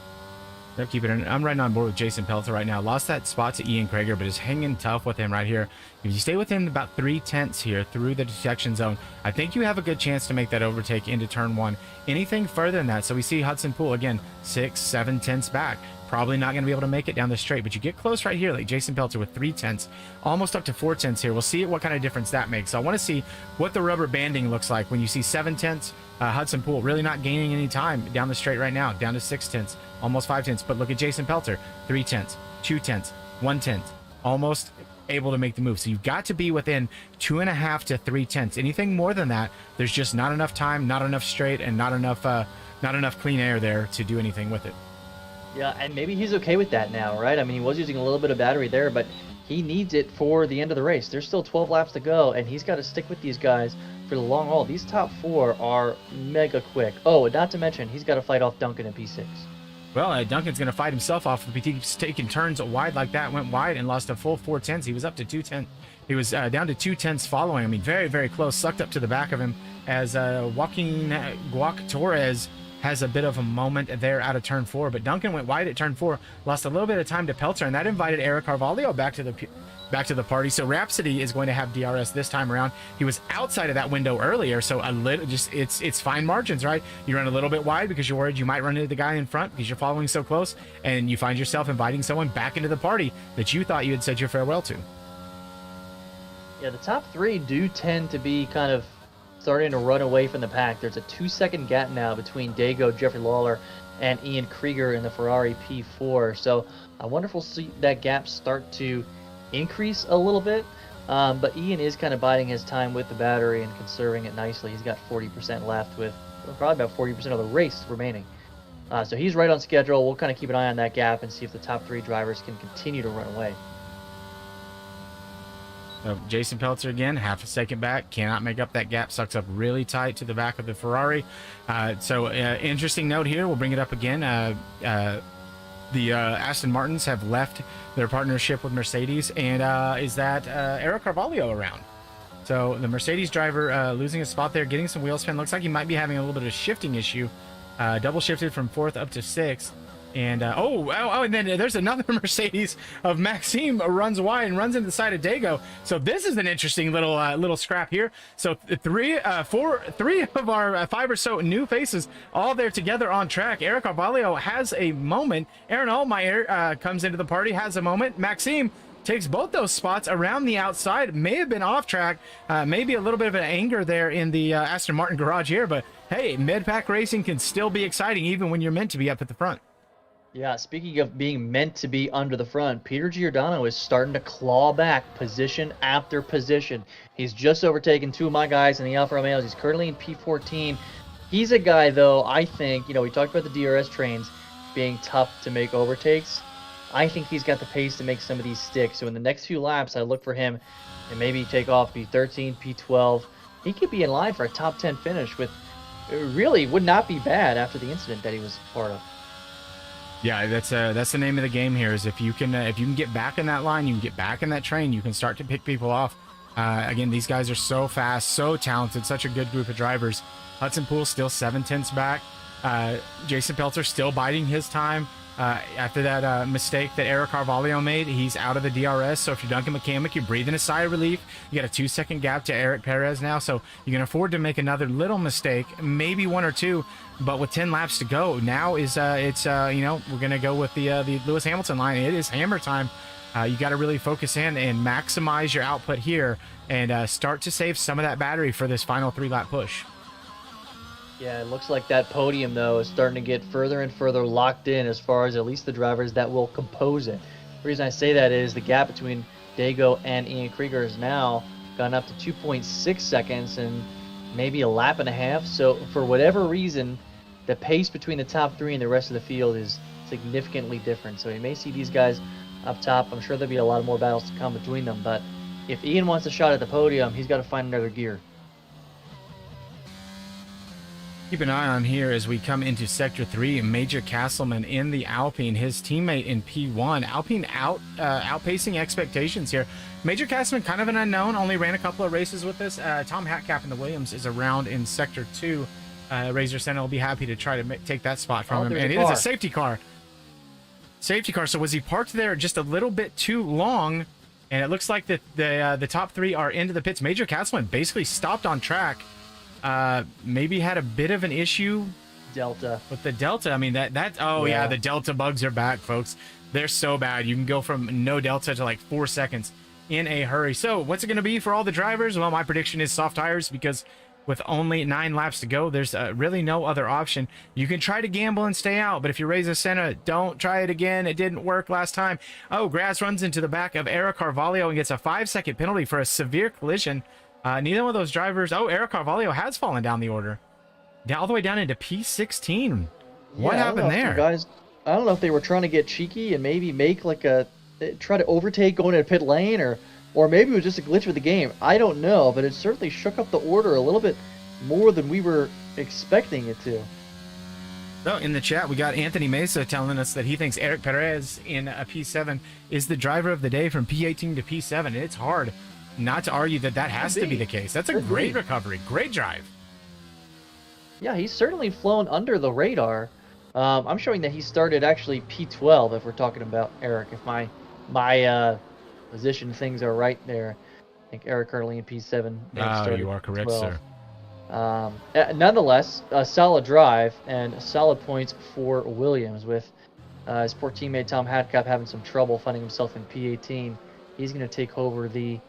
They're keeping it. I'm right on board with Jason Pelter right now. Lost that spot to Ian Krager, but is hanging tough with him right here. If you stay within about 3/10 here through the detection zone, I think you have a good chance to make that overtake into turn one. Anything further than that, so we see Hudson Poole again, 6-7 tenths back. Probably not going to be able to make it down the straight, but you get close right here, like Jason Pelter with 3/10, almost up to 4/10 here. We'll see what kind of difference that makes. So I want to see what the rubber banding looks like when you see 7/10. Hudson Poole really not gaining any time down the straight right now, down to 6/10, almost 5/10. But look at Jason Pelter, 3/10, 2/10, 1/10, almost able to make the move. So you've got to be within 2.5 to 3/10. Anything more than that, there's just not enough time, not enough straight, and not enough clean air there to do anything with it. Yeah, and maybe he's okay with that now, right? I mean, he was using a little bit of battery there, but he needs it for the end of the race. There's still 12 laps to go, and he's got to stick with these guys for the long haul. These top four are mega quick. Oh, and not to mention, he's got to fight off Duncan in P6. Well, Duncan's going to fight himself off if he keeps taking turns wide like that. Went wide and lost a full 4/10. He was up to 2/10. He was down to 2/10 following. I mean, very, very close. Sucked up to the back of him as Joaquin Guac Torres has a bit of a moment there out of turn 4. But Duncan went wide at turn 4, lost a little bit of time to Pelter, and that invited Eric Carvalho back to the party. So Rhapsody is going to have DRS this time around. He was outside of that window earlier, so a little it's fine margins, right? You run a little bit wide because you're worried you might run into the guy in front because you're following so close, and you find yourself inviting someone back into the party that you thought you had said your farewell to. Yeah, the top three do tend to be kind of starting to run away from the pack. There's a 2-second gap now between Dago, Jeffrey Lawler, and Ian Krieger in the Ferrari P4. So I wonder if we'll see that gap start to increase a little bit. But Ian is kind of biding his time with the battery and conserving it nicely. He's got 40% left with probably about 40% of the race remaining. So he's right on schedule. We'll kind of keep an eye on that gap and see if the top three drivers can continue to run away. Jason Pelter again, half a second back, cannot make up that gap, sucks up really tight to the back of the Ferrari. Interesting note here, we'll bring it up again. The Aston Martins have left their partnership with Mercedes, and is that Eric Carvalho around? So the Mercedes driver losing a spot there, getting some wheel spin. Looks like he might be having a little bit of shifting issue. Double shifted from 4th up to 6th. And and then there's another Mercedes of Maxime runs wide and runs into the side of Dago. So this is an interesting little scrap here. So three of our 5 or so new faces all there together on track. Eric Carvalho has a moment. Aaron Allmeyer comes into the party, has a moment. Maxime takes both those spots around the outside. May have been off track. Maybe a little bit of an anger there in the Aston Martin garage here. But hey, mid-pack racing can still be exciting even when you're meant to be up at the front. Yeah, speaking of being meant to be under the front, Peter Giordano is starting to claw back position after position. He's just overtaken 2 of my guys in the Alfa Romeos. He's currently in P14. He's a guy, though, I think, we talked about the DRS trains being tough to make overtakes. I think he's got the pace to make some of these stick. So in the next few laps, I look for him and maybe take off P13, P12. He could be in line for a top 10 finish, with really would not be bad after the incident that he was part of. Yeah, that's the name of the game here. Is if you can get back in that line, you can get back in that train, you can start to pick people off. Again, these guys are so fast, so talented, such a good group of drivers. Hudson Poole still 7/10 back. Jason Pelter still biding his time. After that mistake that Eric Carvalho made, he's out of the DRS. So if you're Duncan McCamick, you're breathing a sigh of relief. You got a 2-second gap to Eric Perez now, so you can afford to make another little mistake, maybe 1 or 2. But with 10 laps to go, now is we're gonna go with the Lewis Hamilton line. It is hammer time. You got to really focus in and maximize your output here, and start to save some of that battery for this final 3-lap push. Yeah, it looks like that podium, though, is starting to get further and further locked in as far as at least the drivers that will compose it. The reason I say that is the gap between Dago and Ian Krieger has now gone up to 2.6 seconds, and maybe a lap and a half. So for whatever reason, the pace between the top three and the rest of the field is significantly different. So you may see these guys up top. I'm sure there'll be a lot more battles to come between them. But if Ian wants a shot at the podium, he's got to find another gear. Keep an eye on here as we come into Sector 3. Major Castleman in the Alpine, his teammate in P1. Alpine outpacing expectations here. Major Castleman, kind of an unknown, only ran a couple of races with us. Tom Hatcap in the Williams is around in Sector 2. Razor Senna will be happy to try to take that spot from him. And it is a safety car. Safety car. So was he parked there just a little bit too long? And it looks like the top three are into the pits. Major Castleman basically stopped on track. Maybe had a bit of an issue Delta with the Delta. I mean, yeah, the Delta bugs are back, folks. They're so bad. You can go from no Delta to like 4 seconds in a hurry. So what's it going to be for all the drivers? Well, my prediction is soft tires, because with only 9 laps to go, there's really no other option. You can try to gamble and stay out, but if you raise a Senna, don't try it again. It didn't work last time. Oh, Graz runs into the back of Eric Carvalho and gets a 5-second penalty for a severe collision. Neither one of those drivers. Oh, Eric Carvalho has fallen down the order, all the way down into P16. What happened there, guys? I don't know if they were trying to get cheeky and maybe make like try to overtake going into pit lane, or maybe it was just a glitch with the game. I don't know, but it certainly shook up the order a little bit more than we were expecting it to. So in the chat, we got Anthony Mesa telling us that he thinks Eric Perez in a P7 is the driver of the day from P18 to P7. And it's hard not to argue that has to be the case. That's a great recovery. Great drive. Yeah, he's certainly flown under the radar. I'm showing that he started actually P12 if we're talking about Eric. If my position things are right there. I think Eric currently in P7. You are correct, 12. Sir. Nonetheless, a solid drive and solid points for Williams, with his poor teammate Tom Hadcap having some trouble finding himself in P18. He's going to take over the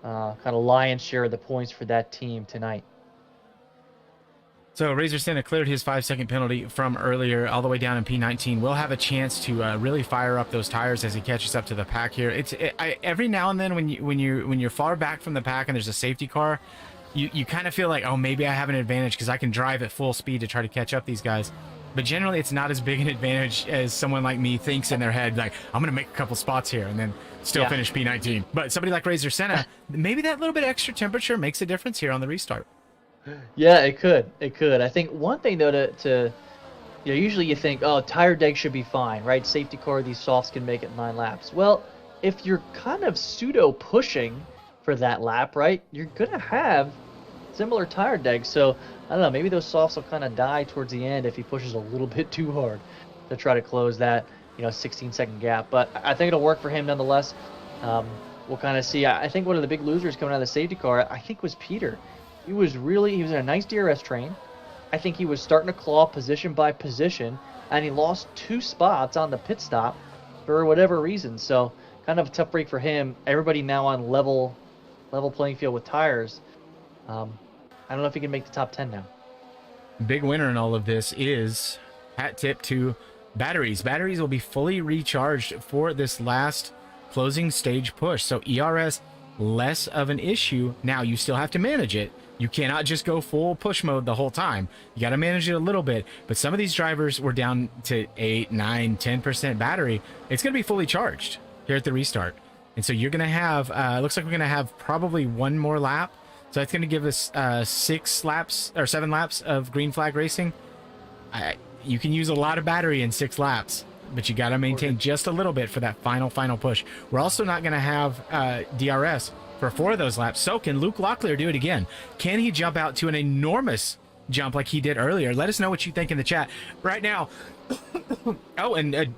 kind of lion's share of the points for that team tonight. So Razor Senna cleared his 5-second penalty from earlier, all the way down in P19. We'll have a chance to really fire up those tires as he catches up to the pack here. Every now and then when you're far back from the pack and there's a safety car, you kind of feel like, oh, maybe I have an advantage because I can drive at full speed to try to catch up these guys. But generally, it's not as big an advantage as someone like me thinks in their head, like, I'm going to make a couple spots here and then still finish P19. But somebody like Razor Senna, maybe that little bit extra temperature makes a difference here on the restart. Yeah, it could. It could. I think one thing, though, to usually you think, oh, tire deg should be fine, right? Safety car, these softs can make it 9 laps. Well, if you're kind of pseudo pushing for that lap, right, you're going to have similar tire deg. So, I don't know, maybe those softs will kind of die towards the end if he pushes a little bit too hard to try to close that, 16-second gap. But I think it'll work for him nonetheless. We'll kind of see. I think one of the big losers coming out of the safety car, I think, was Peter. He was in a nice DRS train. I think he was starting to claw position by position, and he lost 2 spots on the pit stop for whatever reason. So kind of a tough break for him. Everybody now on level playing field with tires. I don't know if he can make the top 10 now. Big winner in all of this is, hat tip to batteries. Batteries will be fully recharged for this last closing stage push. So ERS, less of an issue. Now you still have to manage it. You cannot just go full push mode the whole time. You got to manage it a little bit. But some of these drivers were down to 8, 9, 10% battery. It's going to be fully charged here at the restart. And so you're going to have, looks like we're going to have probably 1 more lap. So that's going to give us 6 laps or 7 laps of green flag racing. You can use a lot of battery in 6 laps, but you got to maintain just a little bit for that final push. We're also not going to have DRS for 4 of those laps. So can Luke Locklear do it again? Can he jump out to an enormous jump like he did earlier? Let us know what you think in the chat right now. Oh, and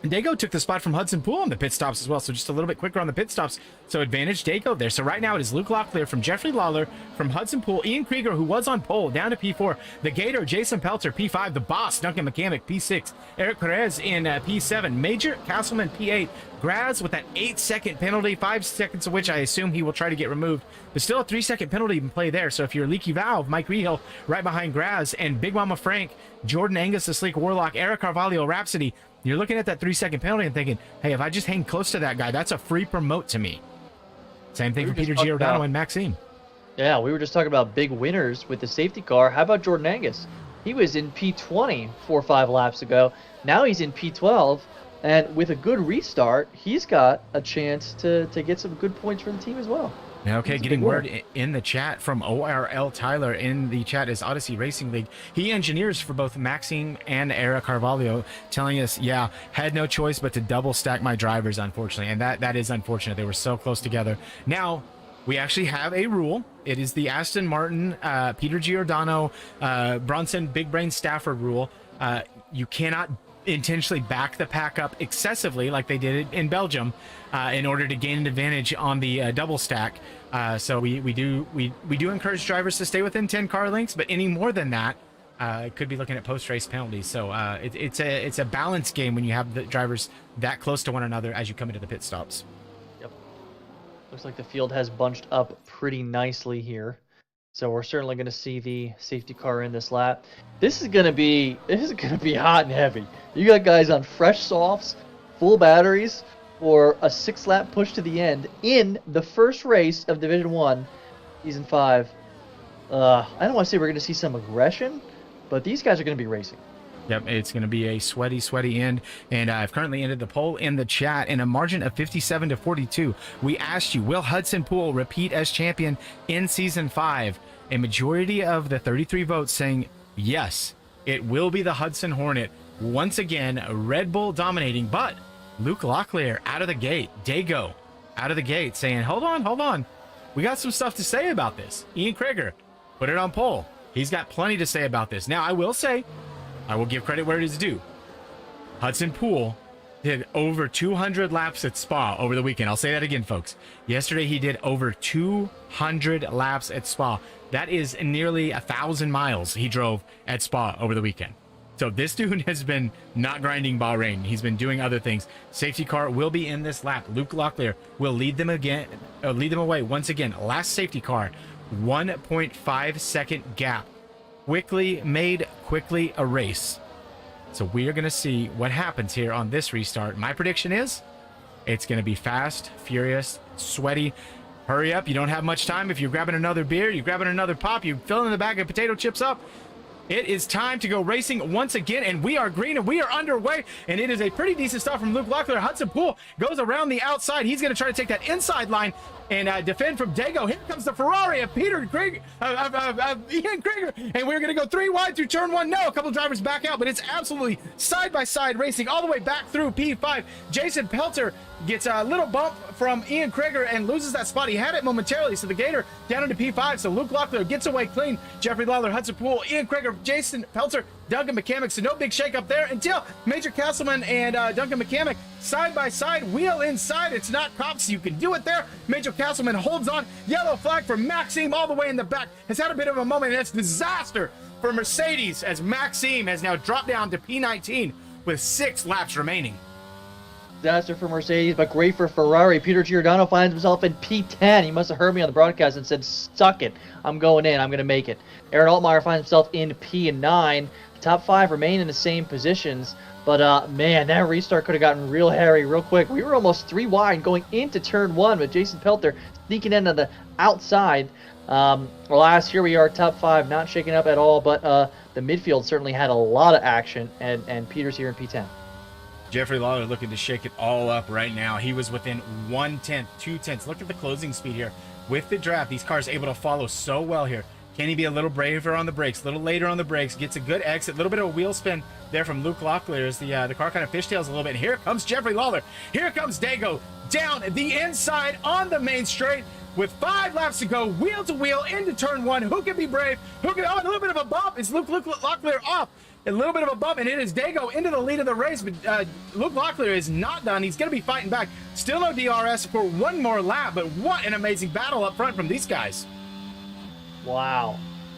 Dago took the spot from Hudson Poole on the pit stops as well, so just a little bit quicker on the pit stops. So advantage Dago there. So right now it is Luke Locklear from Jeffrey Lawler, from Hudson Poole, Ian Krieger, who was on pole, down to P4, the Gator, Jason Pelter, P5, the Boss, Duncan Mechanic, P6, Eric Perez in P7, Major Castleman, P8, Graz with that 8-second penalty, 5 seconds of which I assume he will try to get removed. But still a 3-second penalty in play there. So if you're Leaky Valve, Mike Rehill right behind Graz, and Big Mama Frank, Jordan Angus, the Sleek Warlock, Eric Carvalho, Rhapsody, you're looking at that 3-second penalty and thinking, hey, if I just hang close to that guy, that's a free promote to me. Same thing for Peter Giordano and Maxime. Yeah, we were just talking about big winners with the safety car. How about Jordan Angus? He was in P20 4 or 5 laps ago. Now he's in P12, and with a good restart, he's got a chance to get some good points for the team as well. Okay, getting word in the chat from ORL Tyler in the chat is Odyssey Racing League. He engineers for both Maxime and Era Carvalho, telling us, yeah, had no choice but to double stack my drivers, unfortunately. And that is unfortunate. They were so close together. Now, we actually have a rule. It is the Aston Martin, Peter Giordano, Bronson Big Brain Stafford rule. You cannot intentionally back the pack up excessively like they did in Belgium in order to gain an advantage on the double stack. So we do encourage drivers to stay within 10 car lengths, but any more than that could be looking at post-race penalties. So it's a balance game when you have the drivers that close to one another as you come into the pit stops. Yep. Looks like the field has bunched up pretty nicely here. So we're certainly going to see the safety car in this lap. This is going to be hot and heavy. You got guys on fresh softs, full batteries for a 6-lap push to the end in the first race of Division 1, Season 5. I don't want to say we're going to see some aggression, but these guys are going to be racing. Yep, it's going to be a sweaty end, and I've currently ended the poll in the chat in a margin of 57-42. We asked you, will Hudson Poole repeat as champion in Season 5? A majority of the 33 votes saying yes, it will be the Hudson Hornet. Once again, Red Bull dominating, but Luke Locklear out of the gate, Dago out of the gate saying, hold on. We got some stuff to say about this. Ian Krieger, put it on poll. He's got plenty to say about this. Now, I will say, I will give credit where it is due. Hudson Poole did over 200 laps at Spa over the weekend. I'll say that again, folks. Yesterday, he did over 200 laps at Spa. That is nearly 1,000 miles he drove at Spa over the weekend. So this dude has been not grinding Bahrain. He's been doing other things. Safety car will be in this lap. Luke Locklear will lead them away once again. Last safety car, 1.5 second gap. Quickly a race. So we are going to see what happens here on this restart. My prediction is it's going to be fast, furious, sweaty. Hurry up. You don't have much time. If you're grabbing another beer, you're grabbing another pop, you're filling the bag of potato chips up. It is time to go racing once again, and we are green and we are underway, and it is a pretty decent start from Luke Locklear. Hudson Poole goes around the outside. He's going to try to take that inside line and defend from Dago. Here comes the Ferrari of Ian Krieger, and we're going to go 3 wide through turn 1. No, a couple drivers back out, but it's absolutely side-by-side racing all the way back through P5. Jason Pelter gets a little bump from Ian Krieger and loses that spot. He had it momentarily, so the Gator down into P5, so Luke Locklear gets away clean. Jeffrey Lawler, Hudson Poole, Ian Krieger, Jason Pelter, Duncan McCamick, so no big shake-up there until Major Castleman and Duncan McCamick side-by-side, wheel inside. It's not cops, you can do it there. Major Castleman holds on. Yellow flag for Maxime all the way in the back. Has had a bit of a moment, and it's disaster for Mercedes as Maxime has now dropped down to P19 with 6 laps remaining. Disaster for Mercedes, but great for Ferrari. Peter Giordano finds himself in P10. He must have heard me on the broadcast and said, suck it. I'm going in. I'm going to make it. Aaron Altmaier finds himself in P9. The top 5 remain in the same positions. But, man, that restart could have gotten real hairy real quick. We were almost 3 wide going into turn 1 with Jason Pelter sneaking into the outside. Alas, here we are, top 5, not shaking up at all. But the midfield certainly had a lot of action, and Peter's here in P10. Jeffrey Lawler looking to shake it all up right now. He was within 1/10, 2/10. Look at the closing speed here. With the draft, these cars able to follow so well here. Can he be a little braver on the brakes, a little later on the brakes, gets a good exit, a little bit of a wheel spin there from Luke Locklear as the car kind of fishtails a little bit. And here comes Jeffrey Lawler. Here comes Dago down the inside on the main straight with 5 laps to go, wheel to wheel into turn 1. Who can be brave? Who can? Oh, a little bit of a bump. It's Luke Locklear off. A little bit of a bump, and it is Dago into the lead of the race, but Luke Locklear is not done. He's going to be fighting back. Still no DRS for one more lap, but what an amazing battle up front from these guys. Wow.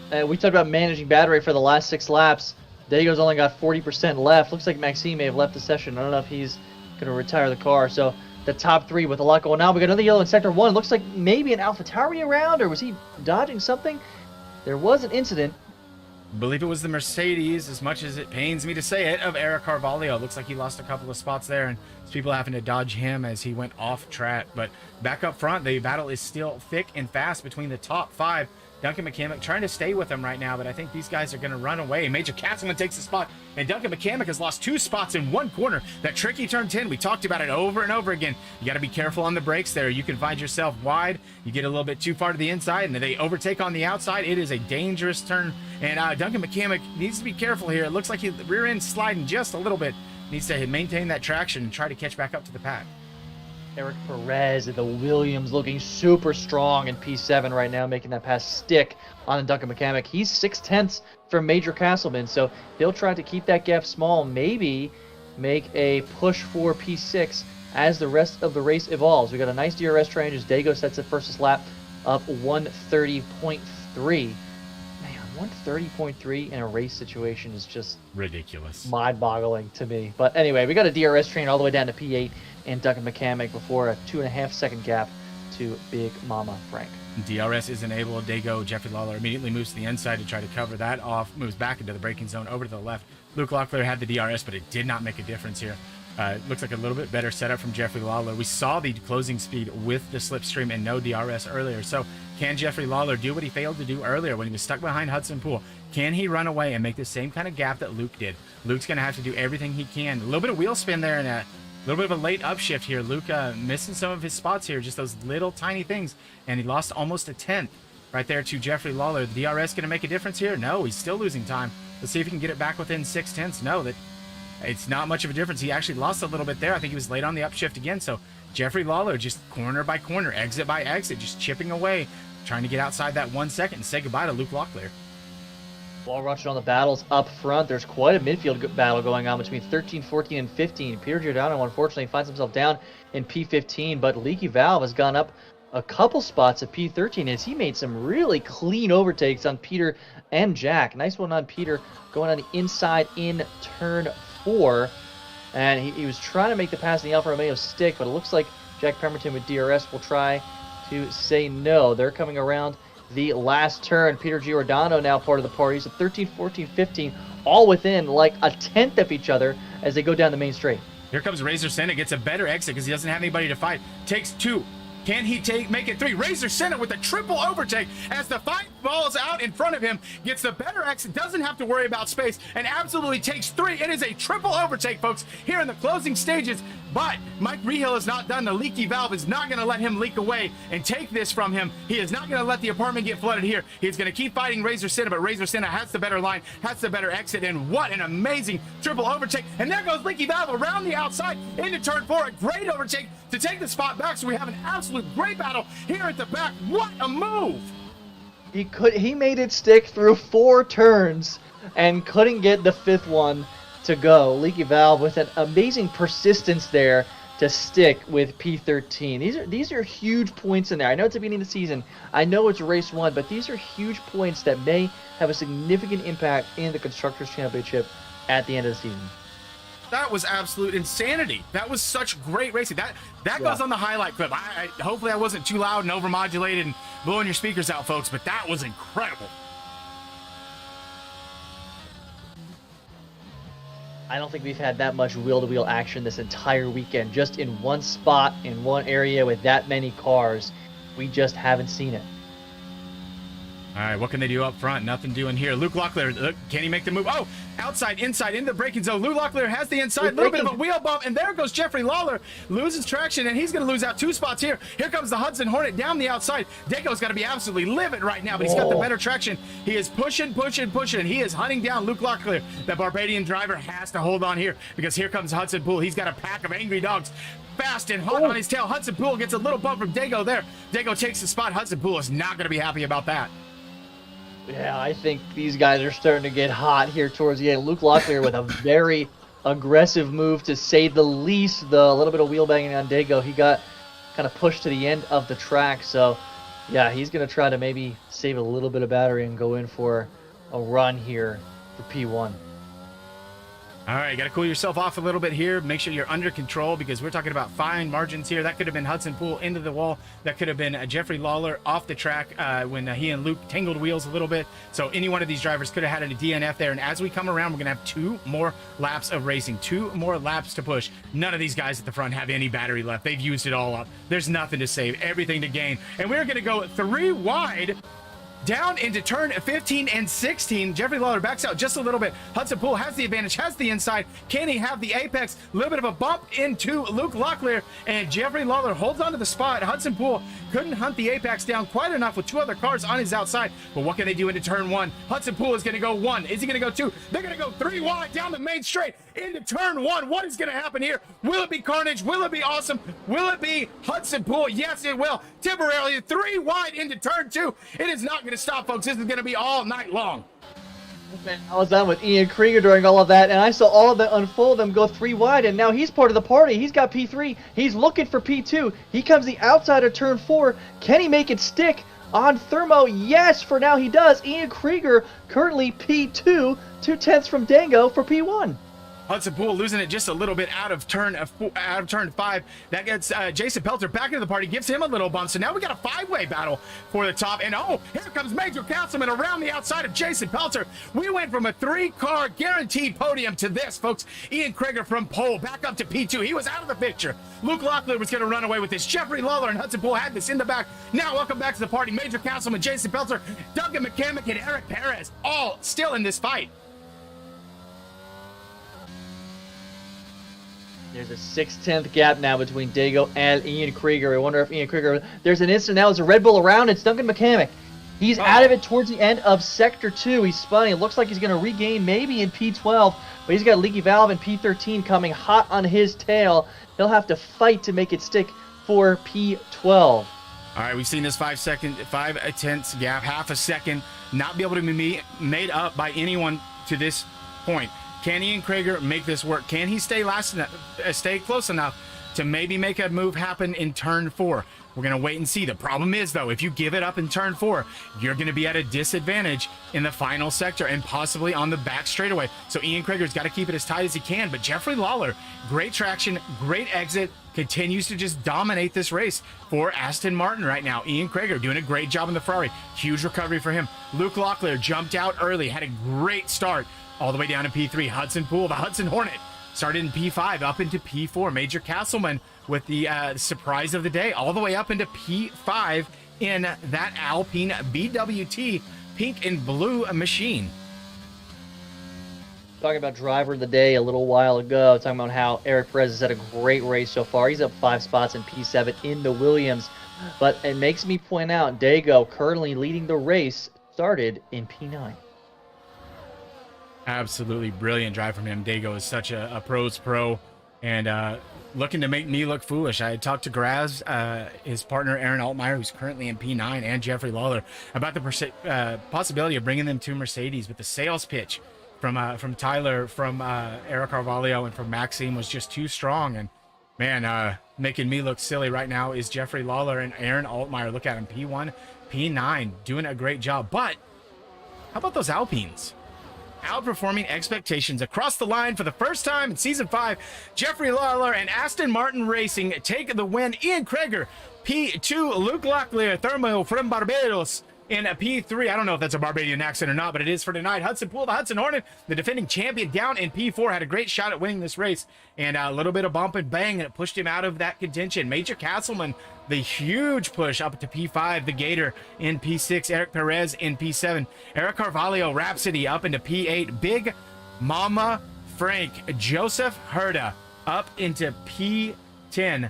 We talked about managing battery for the last 6 laps. Dago's only got 40% left. Looks like Maxime may have left the session. I don't know if he's going to retire the car. So the top 3 with a lot going on. We got another yellow in sector 1. Looks like maybe an AlphaTauri around, or was he dodging something? There was an incident. believe it was the Mercedes, as much as it pains me to say it, of Eric Carvalho. Looks like he lost a couple of spots there, and people having to dodge him as he went off track. But back up front, the battle is still thick and fast between the top 5. Duncan McCamick trying to stay with him right now, but I think these guys are going to run away. Major Castleman takes the spot, and Duncan McCamick has lost 2 spots in one corner. That tricky turn 10, we talked about it over and over again. You got to be careful on the brakes there. You can find yourself wide. You get a little bit too far to the inside, and they overtake on the outside. It is a dangerous turn, and Duncan McCamick needs to be careful here. It looks like his rear end sliding just a little bit. Needs to maintain that traction and try to catch back up to the pack. Eric Perez at the Williams looking super strong in P7 right now, making that pass stick on Duncan McCamick. He's 6/10 from Major Castleman, so he'll try to keep that gap small, maybe make a push for P6 as the rest of the race evolves. We got a nice DRS train as Dago sets it fastest lap up 130.3. Man, 130.3 in a race situation is just ridiculous, mind-boggling to me. But anyway, we got a DRS train all the way down to P8 and Duncan McCamick before a 2.5-second gap to Big Mama Frank. DRS is enabled. Dago, Jeffrey Lawler immediately moves to the inside to try to cover that off, moves back into the braking zone over to the left. Luke Locklear had the DRS, but it did not make a difference here. Looks like a little bit better setup from Jeffrey Lawler. We saw the closing speed with the slipstream and no DRS earlier. So can Jeffrey Lawler do what he failed to do earlier when he was stuck behind Hudson Poole? Can he run away and make the same kind of gap that Luke did? Luke's going to have to do everything he can. A little bit of wheel spin there and a little bit of a late upshift here. Luke missing some of his spots here, just those little tiny things, and he lost almost a 10th right there to Jeffrey Lawler. The DRS going to make a difference here? No, he's still losing time. Let's see if he can get it back within 6/10. No, that it's not much of a difference. He actually lost a little bit there. I think he was late on the upshift again. So Jeffrey Lawler just corner by corner, exit by exit, just chipping away, trying to get outside that 1 second and say goodbye to Luke Locklear. While rushing on the battles up front, there's quite a midfield battle going on between 13, 14, and 15. Peter Giordano, unfortunately, finds himself down in P15, but Leaky Valve has gone up a couple spots at P13 as he made some really clean overtakes on Peter and Jack. Nice one on Peter going on the inside in turn 4. And he was trying to make the pass in the Alfa Romeo stick, but it looks like Jack Pemberton with DRS will try to say no. They're coming around the last turn. Peter Giordano now part of the party. So 13, 14, 15, all within like a 10th of each other as they go down the main straight. Here comes Razor Senna, gets a better exit because he doesn't have anybody to fight. Takes 2. Can he make it 3? Razor Senna with a triple overtake as the 5 balls out in front of him, gets the better exit, doesn't have to worry about space, and absolutely takes 3. It is a triple overtake, folks, here in the closing stages. But Mike Rehill is not done. The Leaky Valve is not going to let him leak away and take this from him. He is not going to let the apartment get flooded here. He's going to keep fighting Razor Senna, but Razor Senna has the better line, has the better exit, and what an amazing triple overtake. And there goes Leaky Valve around the outside into turn 4. A great overtake to take the spot back, so we have an absolute great battle here at the back. What a move! He made it stick through 4 turns and couldn't get the 5th one to go. Leaky Valve with an amazing persistence there to stick with P13. These are huge points in there. I know it's the beginning of the season. I know it's race 1, but these are huge points that may have a significant impact in the Constructors' Championship at the end of the season. That was absolute insanity. That was such great racing. That goes on the highlight clip. Hopefully I wasn't too loud and overmodulated and blowing your speakers out, folks, but that was incredible. I don't think we've had that much wheel-to-wheel action this entire weekend. Just in one spot, in one area with that many cars. We just haven't seen it. All right, what can they do up front? Nothing doing here. Luke Locklear, can he make the move? Oh, outside, inside, in the braking zone. Luke Locklear has the inside, a little bit of a wheel bump, and there goes Jeffrey Lawler. Loses traction, and he's going to lose out 2 spots here. Here comes the Hudson Hornet down the outside. Dago's got to be absolutely livid right now, but he's got the better traction. He is pushing, and he is hunting down Luke Locklear. The Barbadian driver has to hold on here because here comes Hudson Poole. He's got a pack of angry dogs. Fast and hot on his tail. Hudson Poole gets a little bump from Dago there. Dago takes the spot. Hudson Poole is not going to be happy about that. Yeah, I think these guys are starting to get hot here towards the end. Luke Locklear with a very aggressive move, to say the least. The little bit of wheel banging on Dago, he got kind of pushed to the end of the track. So, yeah, he's going to try to maybe save a little bit of battery and go in for a run here for P1. All right, got to cool yourself off a little bit here. Make sure you're under control because we're talking about fine margins here. That could have been Hudson Poole into the wall. That could have been Jeffrey Lawler off the track when he and Luke tangled wheels a little bit. So any one of these drivers could have had a DNF there. And as we come around, we're going to have 2 more laps of racing, 2 more laps to push. None of these guys at the front have any battery left. They've used it all up. There's nothing to save, everything to gain. And we're going to go 3 wide down into turn 15 and 16. Jeffrey Lawler backs out just a little bit. Hudson Poole has the advantage, has the inside. Can he have the apex? A little bit of a bump into Luke Locklear, and Jeffrey Lawler holds onto the spot. Hudson Poole couldn't hunt the apex down quite enough with 2 other cars on his outside. But what can they do into turn 1? Hudson Poole is going to go 1. Is he going to go 2? They're going to go 3 wide down the main straight into turn 1. What is going to happen here? Will it be carnage? Will it be awesome? Will it be Hudson Poole? Yes, it will. Temporarily 3 wide into turn 2. It is not going to stop, folks. This is going to be all night long. Man, I was on with Ian Krieger during all of that, and I saw all of that unfold, them go 3 wide, and now he's part of the party. He's got P3. He's looking for P2. He comes the outside of turn 4. Can he make it stick on Thermo? Yes, for now he does. Ian Krieger currently P2, 2/10 from Dango for P1. Hudson Poole losing it just a little bit out of turn 5. That gets Jason Pelter back into the party, gives him a little bump. So now we got a 5-way battle for the top. And oh, here comes Major Castleman around the outside of Jason Pelter. We went from a 3-car guaranteed podium to this, folks. Ian Krieger from pole back up to P2. He was out of the picture. Luke Locklear was going to run away with this. Jeffrey Lawler and Hudson Poole had this in the back. Now welcome back to the party. Major Castleman, Jason Pelter, Duncan McCamick, and Eric Perez all still in this fight. There's a 6/10 gap now between Dago and Ian Krieger. I wonder if Ian Krieger... There's an instant now. There's a Red Bull around. It's Duncan McCamick. He's out of it towards the end of Sector 2. He's spun. It looks like he's going to regain maybe in P12, but he's got a leaky valve in P13 coming hot on his tail. He'll have to fight to make it stick for P12. All right, we've seen this 5/10 gap, half a second, not be able to be made up by anyone to this point. Can Ian Krieger make this work? Can he stay close enough to maybe make a move happen in turn 4? We're going to wait and see. The problem is, though, if you give it up in turn 4, you're going to be at a disadvantage in the final sector and possibly on the back straightaway. So Ian Krieger's got to keep it as tight as he can. But Jeffrey Lawler, great traction, great exit, continues to just dominate this race for Aston Martin right now. Ian Krieger doing a great job in the Ferrari. Huge recovery for him. Luke Locklear jumped out early, had a great start all the way down to P3. Hudson Poole, the Hudson Hornet, started in P5 up into P4. Major Castleman with the surprise of the day all the way up into P5 in that Alpine BWT pink and blue machine. Talking about driver of the day a little while ago, talking about how Eric Perez has had a great race so far. He's up 5 spots in P7 in the Williams. But it makes me point out, Dago currently leading the race, started in P9. Absolutely brilliant drive from him. Dago is such a pro's pro and looking to make me look foolish. I had talked to Graz, his partner Aaron Altmaier, who's currently in P9, and Jeffrey Lawler about the possibility of bringing them to Mercedes, but the sales pitch from Tyler, from Eric Carvalho, and from Maxime was just too strong. And man, making me look silly right now is Jeffrey Lawler and Aaron Altmaier. Look at him, P1, P9, doing a great job. But how about those Alpines? Outperforming expectations across the line for the first time in Season 5. Jeffrey Lawler and Aston Martin Racing take the win. Ian Krieger, P2. Luke Locklear, Thermo from Barbados in P3. I don't know if that's a Barbadian accent or not, but it is for tonight. Hudson Poole, the Hudson Hornet, the defending champion, down in P4, had a great shot at winning this race, and a little bit of bump and bang, and it pushed him out of that contention. Major Castleman, the huge push up to P5, the Gator in P6, Eric Perez in P7, Eric Carvalho, Rhapsody up into P8, Big Mama Frank, Joseph Herda up into P10.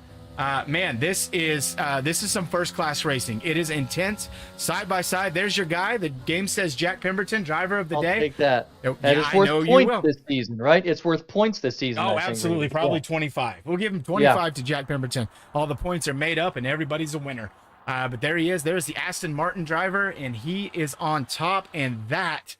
Man, this is some first-class racing. It is intense, side by side. There's your guy. The game says Jack Pemberton, driver of the day. I'll take that. Oh, and yeah, it's worth I know you points will. this season, right? It's worth points this season. Oh, I think, absolutely. really. Probably Yeah. 25. We'll give him 25 to Jack Pemberton. All the points are made up, and everybody's a winner. But there he is. There's the Aston Martin driver, and he is on top, and that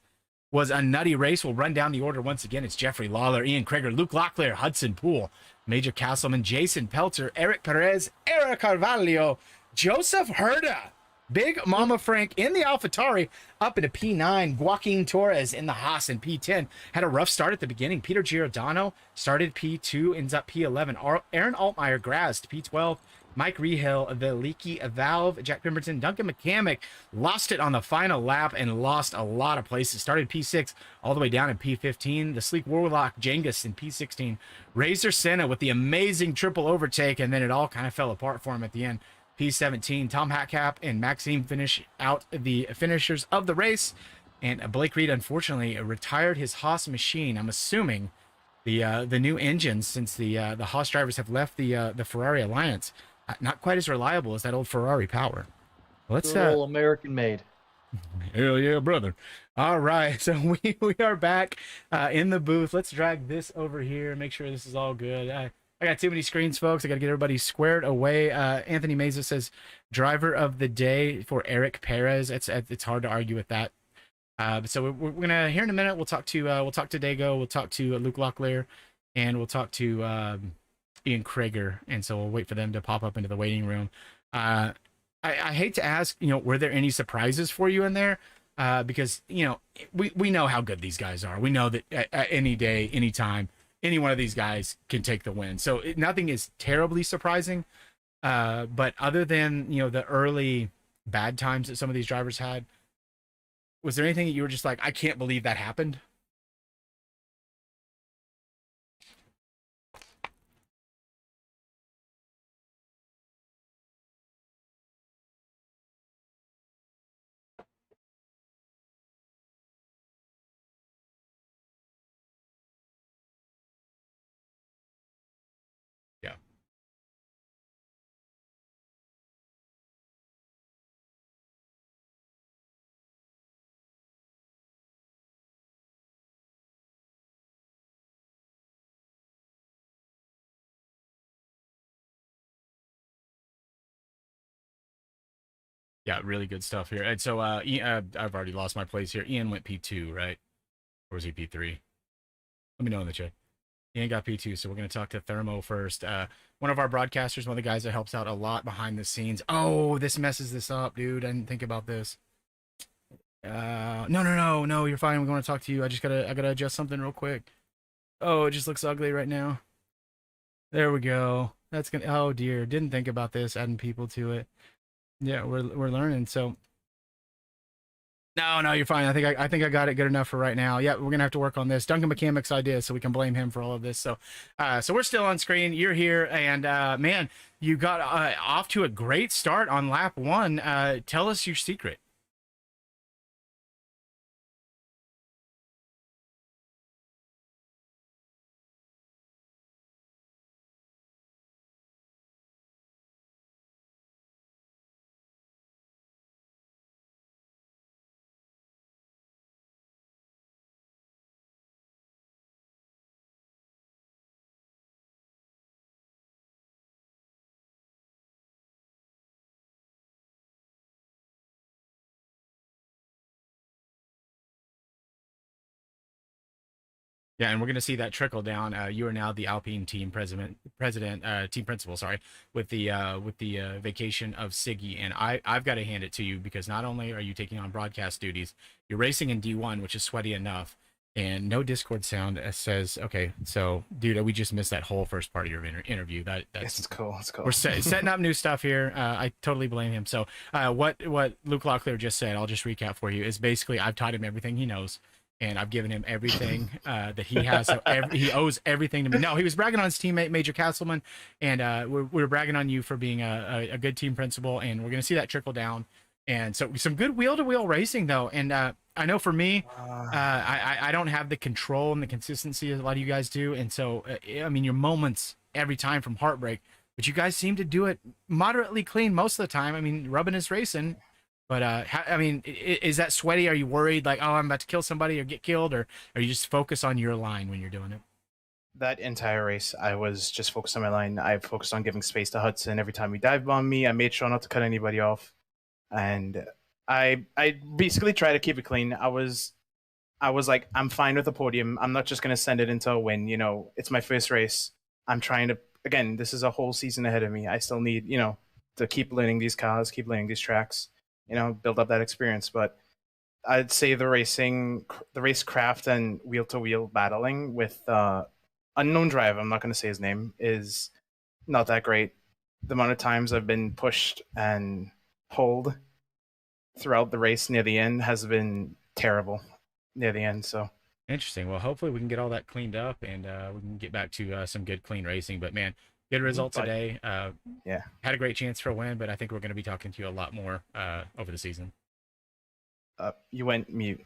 was a nutty race. We'll run down the order once again. It's Jeffrey Lawler, Ian Krieger, Luke Locklear, Hudson Poole, Major Castleman, Jason Pelter, Eric Perez, Eric Carvalho, Joseph Herda Big Mama Frank in the AlphaTauri up into P9. Joaquin Torres in the Haas in P10. Had a rough start at the beginning. Peter Giordano started P2, ends up P11. Aaron Altmaier grassed P12. Mike Rehill, the leaky valve. Jack Pemberton, Duncan McCamick lost it on the final lap and lost a lot of places. Started P6 all the way down in P15. The sleek Warlock Jengus in P16. Razor Senna with the amazing triple overtake, and then it all kind of fell apart for him at the end. P17, Tom Hatcap and Maxime finish out the finishers of the race. And Blake Reed, unfortunately, retired his Haas machine. I'm assuming the new engines, since the Haas drivers have left the Ferrari alliance, not quite as reliable as that old Ferrari power. Let's Good old American made. Hell yeah, brother. All right, so we are back in the booth. Let's drag this over here, make sure this is all good. I got too many screens, folks. I got to get everybody squared away. Anthony Meza says driver of the day for Eric Perez. It's hard to argue with that. So we're gonna here in a minute. We'll talk to Dago. We'll talk to Luke Locklear, and we'll talk to Ian Krager. And so we'll wait for them to pop up into the waiting room. I hate to ask, were there any surprises for you in there? Because we know how good these guys are. We know that at any day, anytime, any one of these guys can take the win. So nothing is terribly surprising. But other than, the early bad times that some of these drivers had, was there anything that you were just like, I can't believe that happened? Yeah. Yeah, really good stuff here. And so I've already lost my place here. Ian went P2, right? Or was he P3? Let me know in the chat. Ian got P2, so we're going to talk to Thermo first. One of our broadcasters, one of the guys that helps out a lot behind the scenes. Oh, this messes this up, dude. I didn't think about this. No, you're fine. We want to talk to you. I gotta adjust something real quick. Oh, it just looks ugly right now. There we go. That's gonna. Oh dear, didn't think about this. Adding people to it. Yeah, we're learning. So no, you're fine. I think I got it good enough for right now. Yeah, we're gonna have to work on this. Duncan McCamick's idea, so we can blame him for all of this. So, so we're still on screen. You're here, and man, you got off to a great start on lap one. Tell us your secret. Yeah, and we're going to see that trickle down. You are now the Alpine team team principal, sorry, with the vacation of Siggy, and I've got to hand it to you because not only are you taking on broadcast duties, you're racing in D1, which is sweaty enough, and no Discord sound says, okay, so dude, we just missed that whole first part of your interview. That's it's cool. It's cool. We're setting up new stuff here. I totally blame him. So what Luke Locklear just said, I'll just recap for you, is basically I've taught him everything he knows. And I've given him everything that he has. So he owes everything to me. No, he was bragging on his teammate, Major Castleman, and we're bragging on you for being a good team principal, and we're going to see that trickle down. And so some good wheel-to-wheel racing, though. And I know for me, I don't have the control and the consistency as a lot of you guys do. And so, I mean, your moments every time from heartbreak, but you guys seem to do it moderately clean most of the time. I mean, rubbing is racing. But I mean, is that sweaty? Are you worried like, oh, I'm about to kill somebody or get killed, or are you just focus on your line when you're doing it? That entire race, I was just focused on my line. I focused on giving space to Hudson every time he dive bombed me. I made sure not to cut anybody off, and I basically tried to keep it clean. I was like, I'm fine with the podium. I'm not just gonna send it into a win. It's my first race. I'm trying to, again, this is a whole season ahead of me. I still need, to keep learning these cars, keep learning these tracks. build up that experience. But I'd say the racecraft and wheel to wheel battling with unknown driver, I'm not going to say his name, is not that great. The amount of times I've been pushed and pulled throughout the race near the end has been terrible near the end. So Interesting. Well, hopefully we can get all that cleaned up and we can get back to some good, clean racing. But man, good result but, today. yeah, Had a great chance for a win, but I think we're going to be talking to you a lot more over the season. you went mute.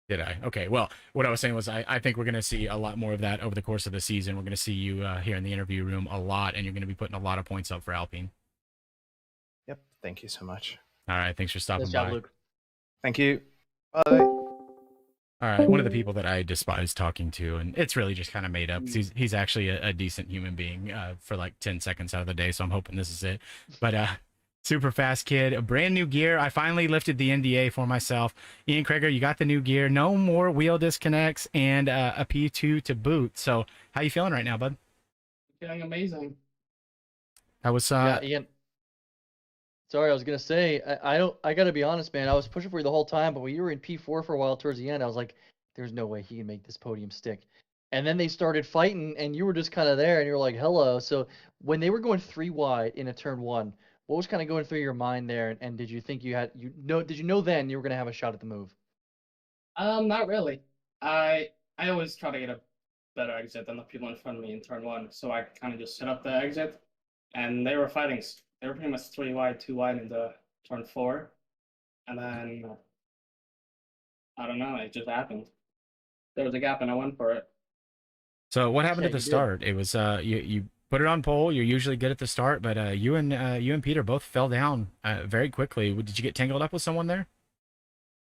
Did I? Okay. Well, what I was saying was I think we're going to see a lot more of that over the course of the season. We're going to see you here in the interview room a lot, and you're going to be putting a lot of points up for Alpine. Yep. Thank you so much. All right. Thanks for stopping Nice job, by. Luke. Thank you. Bye. All right. One of the people that I despise talking to, and it's really just kind of made up. 'Cause he's actually a decent human being for like 10 seconds out of the day. So I'm hoping this is it. But super fast kid, a brand new gear. I finally lifted the NDA for myself. Ian Krager, you got the new gear. No more wheel disconnects and a P2 to boot. So how you feeling right now, bud? Feeling amazing. How was Yeah, Ian. Sorry, I was gonna say I gotta be honest, man. I was pushing for you the whole time, but when you were in P4 for a while towards the end, I was like, "There's no way he can make this podium stick." And then they started fighting, and you were just kind of there, and you were like, "Hello." So when they were going 3 wide in a turn 1, what was kind of going through your mind there? And did you think did you know then you were gonna have a shot at the move? Not really. I always try to get a better exit than the people in front of me in turn one, so I kind of just set up the exit, and they were fighting. They were pretty much 3 wide, 2 wide into turn 4, and then I don't know, it just happened. There was a gap, and I went for it. So what happened Yeah, at the you did. start? It was you put it on pole. You're usually good at the start, but you and Peter both fell down very quickly. Did you get tangled up with someone there?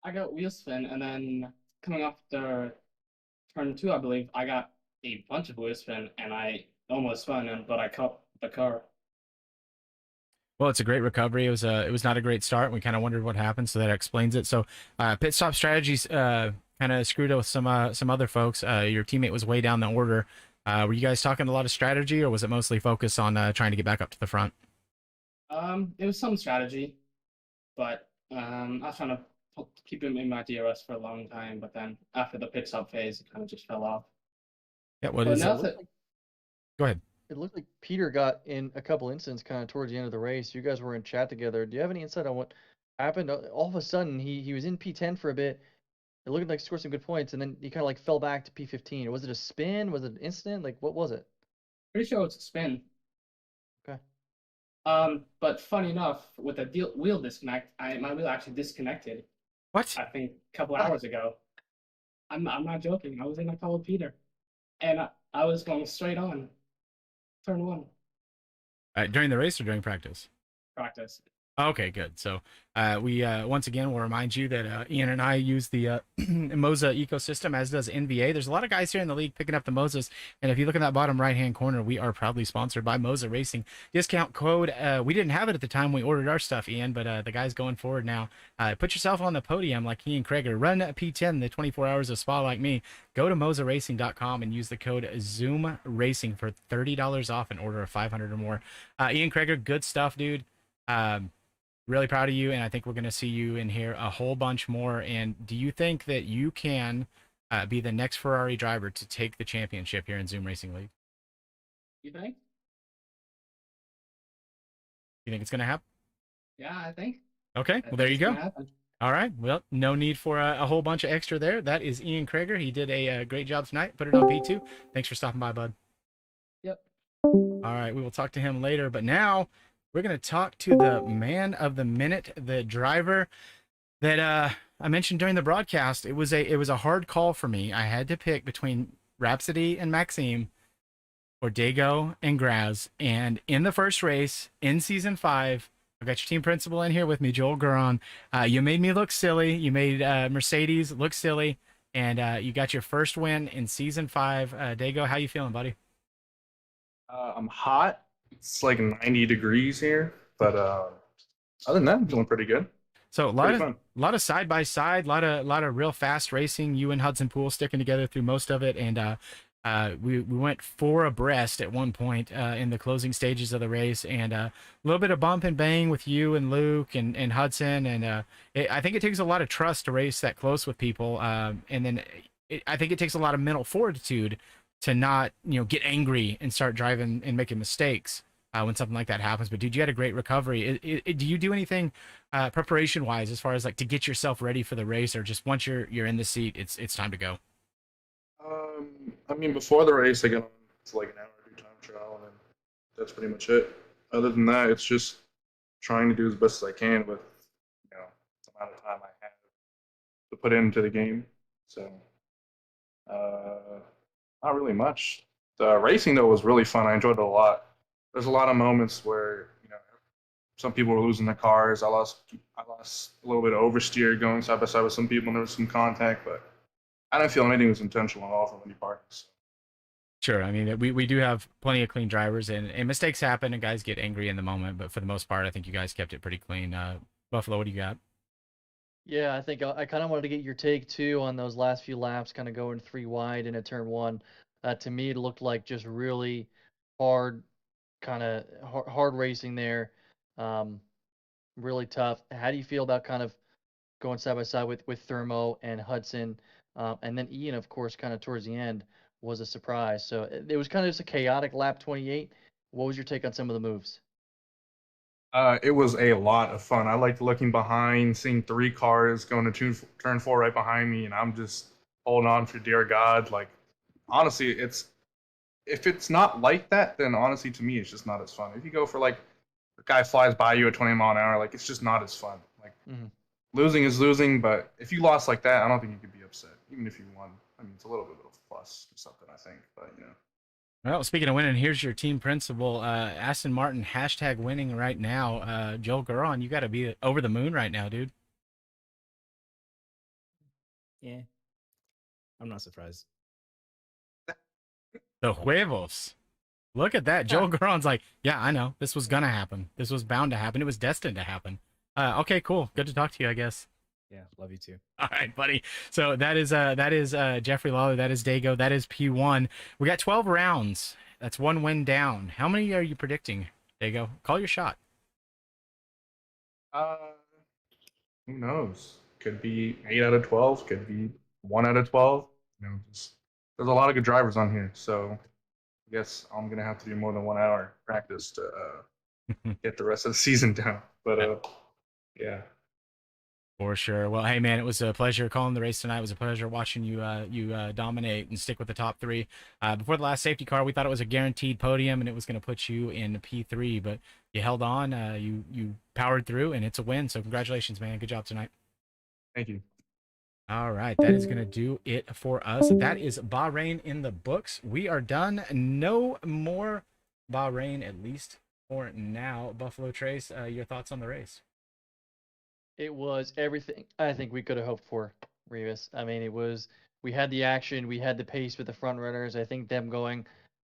I got wheel spin, and then coming off the turn 2, I believe, I got a bunch of wheel spin, and I almost spun, but I caught the car. Well, it's a great recovery. It was not a great start. We kind of wondered what happened, so that explains it. So pit stop strategies kind of screwed with some other folks. Your teammate was way down the order. Were you guys talking a lot of strategy, or was it mostly focused on trying to get back up to the front? It was some strategy, but I was trying to keep him in my DRS for a long time, but then after the pit stop phase, it kind of just fell off. Yeah. What But is now it? that Go ahead. It looked like Peter got in a couple incidents kind of towards the end of the race. You guys were in chat together. Do you have any insight on what happened? All of a sudden, he was in P10 for a bit. It looked like he scored some good points, and then he kind of like fell back to P15. Was it a spin? Was it an incident? Like, what was it? pretty sure it's a spin. Okay. But funny enough, with the wheel disconnect, my wheel actually disconnected. What? I think a couple hours ago. I'm not joking. I was in a call with Peter, and I was going straight on turn 1 During the race or during practice? practice. Okay, good. So we once again will remind you that Ian and I use the Moza ecosystem, as does NVA. There's a lot of guys here in the league picking up the Mozas, and if you look in that bottom right-hand corner, we are proudly sponsored by Moza Racing. Discount code, we didn't have it at the time we ordered our stuff, Ian, but the guy's going forward now. Put yourself on the podium like Ian Krager. Run P10 the 24 hours of spa like me. Go to mozaracing.com and use the code Zoom Racing for $30 off an order of 500 or more. Ian Krager, good stuff, dude. Really proud of you, and I think we're going to see you in here a whole bunch more. And do you think that you can be the next Ferrari driver to take the championship here in Zoom Racing League? You think? You think it's going to happen? Yeah, I think. Okay, well, there you go. Happen. All right, well, no need for a whole bunch of extra there. That is Ian Krager. He did a great job tonight. Put it on P2. Thanks for stopping by, bud. Yep. All right, we will talk to him later, but now we're going to talk to the man of the minute, the driver that I mentioned during the broadcast. It was a hard call for me. I had to pick between Rhapsody and Maxime or Dago and Graz. And in the first race in season 5, I've got your team principal in here with me, Joel Guron. You made me look silly. You made Mercedes look silly. And you got your first win in season 5. Dago, how you feeling, buddy? I'm hot. It's like 90 degrees here, but other than that, I'm feeling pretty good. So a Pretty fun. lot of side by side, lot of real fast racing. You and Hudson Poole sticking together through most of it, and We went 4 abreast at one point in the closing stages of the race, and a little bit of bump and bang with you and Luke and Hudson, and I think it takes a lot of trust to race that close with people, and then I think it takes a lot of mental fortitude to not get angry and start driving and making mistakes when something like that happens. But dude, you had a great recovery. Do you do anything preparation wise as far as like to get yourself ready for the race, or just once you're in the seat, it's time to go? I mean, before the race, I get on for like an hour to do time trial, and then that's pretty much it. Other than that, it's just trying to do as best as I can with the amount of time I have to put into the game. So, not really much. The racing though was really fun. I enjoyed it a lot. There's a lot of moments where some people were losing their cars. I lost a little bit of oversteer going side by side with some people, and there was some contact, but I don't feel anything was intentional at all from any parties. Sure. I mean, we do have plenty of clean drivers, and mistakes happen, and guys get angry in the moment. But for the most part, I think you guys kept it pretty clean. Buffalo, what do you got? Yeah, I think I kind of wanted to get your take too on those last few laps, kind of going 3 wide into turn one. To me, it looked like just really hard, kind of hard racing there. Really tough. How do you feel about kind of going side by side with Thermo and Hudson, and then Ian, of course, kind of towards the end was a surprise. So it was kind of just a chaotic lap 28. What was your take on some of the moves? It was a lot of fun. I liked looking behind, seeing 3 cars going to turn 4 right behind me, and I'm just holding on for dear God. Like, honestly, if it's not like that, then honestly, to me, it's just not as fun. If you go for like a guy flies by you at 20 mile an hour, like it's just not as fun. Like losing is losing, but if you lost like that, I don't think you could be upset, even if you won. I mean, it's a little bit of a plus or something, I think, but Well, speaking of winning, here's your team principal, Aston Martin, hashtag winning right now. Joel Guron, you got to be over the moon right now, dude. Yeah, I'm not surprised. The huevos. Look at that. Joel Guron's like, yeah, I know. This was going to happen. This was bound to happen. It was destined to happen. Okay, cool. Good to talk to you, I guess. Yeah, love you too. All right, buddy. So that is Jeffrey Lawler. That is Dago. That is P1. We got 12 rounds. That's 1 win down. How many are you predicting, Dago? Call your shot. who knows? Could be 8 out of 12. Could be 1 out of 12. There's a lot of good drivers on here, so I guess I'm gonna have to do more than 1 hour practice to get the rest of the season down. But yeah. For sure. Well, hey, man, it was a pleasure calling the race tonight. It was a pleasure watching you dominate and stick with the top 3. Before the last safety car, we thought it was a guaranteed podium and it was going to put you in P3, but you held on. You powered through, and it's a win. So congratulations, man. Good job tonight. Thank you. All right, that is going to do it for us. That is Bahrain in the books. We are done. No more Bahrain, at least for now. Buffalo Trace, your thoughts on the race? It was everything I think we could have hoped for, Revis. I mean, we had the action, we had the pace with the front runners. I think them going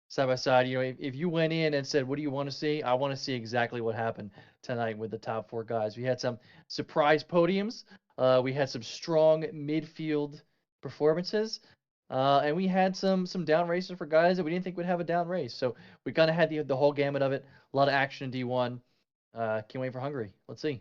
side by side, if you went in and said, what do you want to see? I want to see exactly what happened tonight with the top 4 guys. We had some surprise podiums. We had some strong midfield performances. And we had some down races for guys that we didn't think would have a down race. So we kind of had the whole gamut of it. A lot of action in D1. Can't wait for Hungary. Let's see.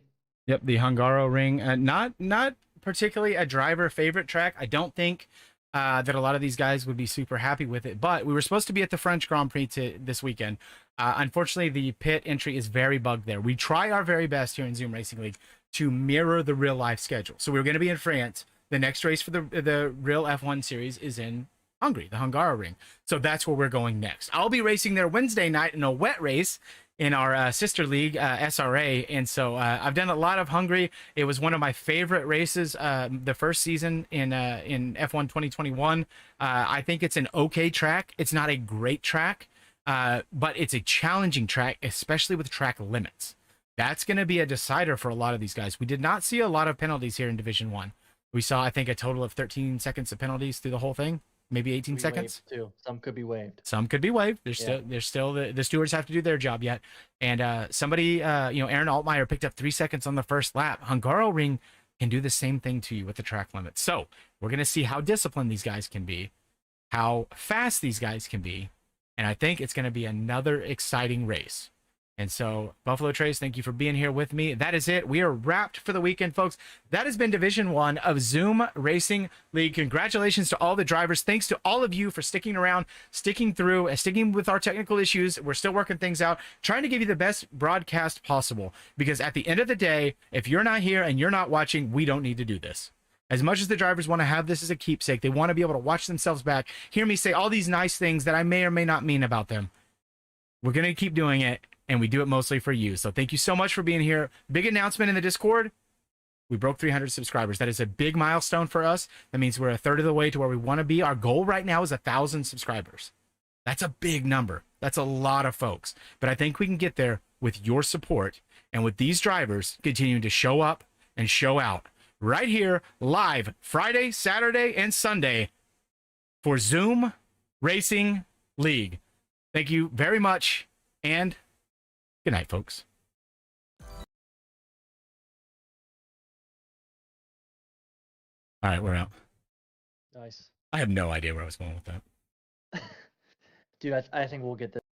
Yep, the Hungaro Ring. Not particularly a driver favorite track. I don't think that a lot of these guys would be super happy with it. But we were supposed to be at the French Grand Prix this weekend. Unfortunately, the pit entry is very bugged there. We try our very best here in Zoom Racing League to mirror the real life schedule. So we were going to be in France. The next race for the real F1 series is in Hungary, the Hungaro Ring. So that's where we're going next. I'll be racing there Wednesday night in a wet race in our sister league, SRA. And so I've done a lot of Hungary. It was one of my favorite races the first season in F1 2021. I think it's an okay track. It's not a great track, but it's a challenging track, especially with track limits. That's going to be a decider for a lot of these guys. We did not see a lot of penalties here in Division 1. We saw, I think, a total of 13 seconds of penalties through the whole thing. Maybe 18 seconds too. Some could be waived. There's still the stewards have to do their job yet. And somebody, Aaron Altmaier picked up 3 seconds on the first lap. Hungaro Ring can do the same thing to you with the track limit. So we're going to see how disciplined these guys can be. how fast these guys can be. And I think it's going to be another exciting race. And so, Buffalo Trace, thank you for being here with me. That is it. We are wrapped for the weekend, folks. That has been Division 1 of Zoom Racing League. Congratulations to all the drivers. Thanks to all of you for sticking around, sticking through, and sticking with our technical issues. We're still working things out, trying to give you the best broadcast possible. Because at the end of the day, if you're not here and you're not watching, we don't need to do this. As much as the drivers want to have this as a keepsake, they want to be able to watch themselves back, hear me say all these nice things that I may or may not mean about them. We're going to keep doing it, and we do it mostly for you. So thank you so much for being here. Big announcement in the Discord. We broke 300 subscribers. That is a big milestone for us. That means we're a third of the way to where we want to be. Our goal right now is 1,000 subscribers. That's a big number. That's a lot of folks. But I think we can get there with your support and with these drivers continuing to show up and show out right here live Friday, Saturday, and Sunday for Zoom Racing League. Thank you very much, and good night, folks. All right, we're out. Nice. I have no idea where I was going with that. Dude, I think we'll get this.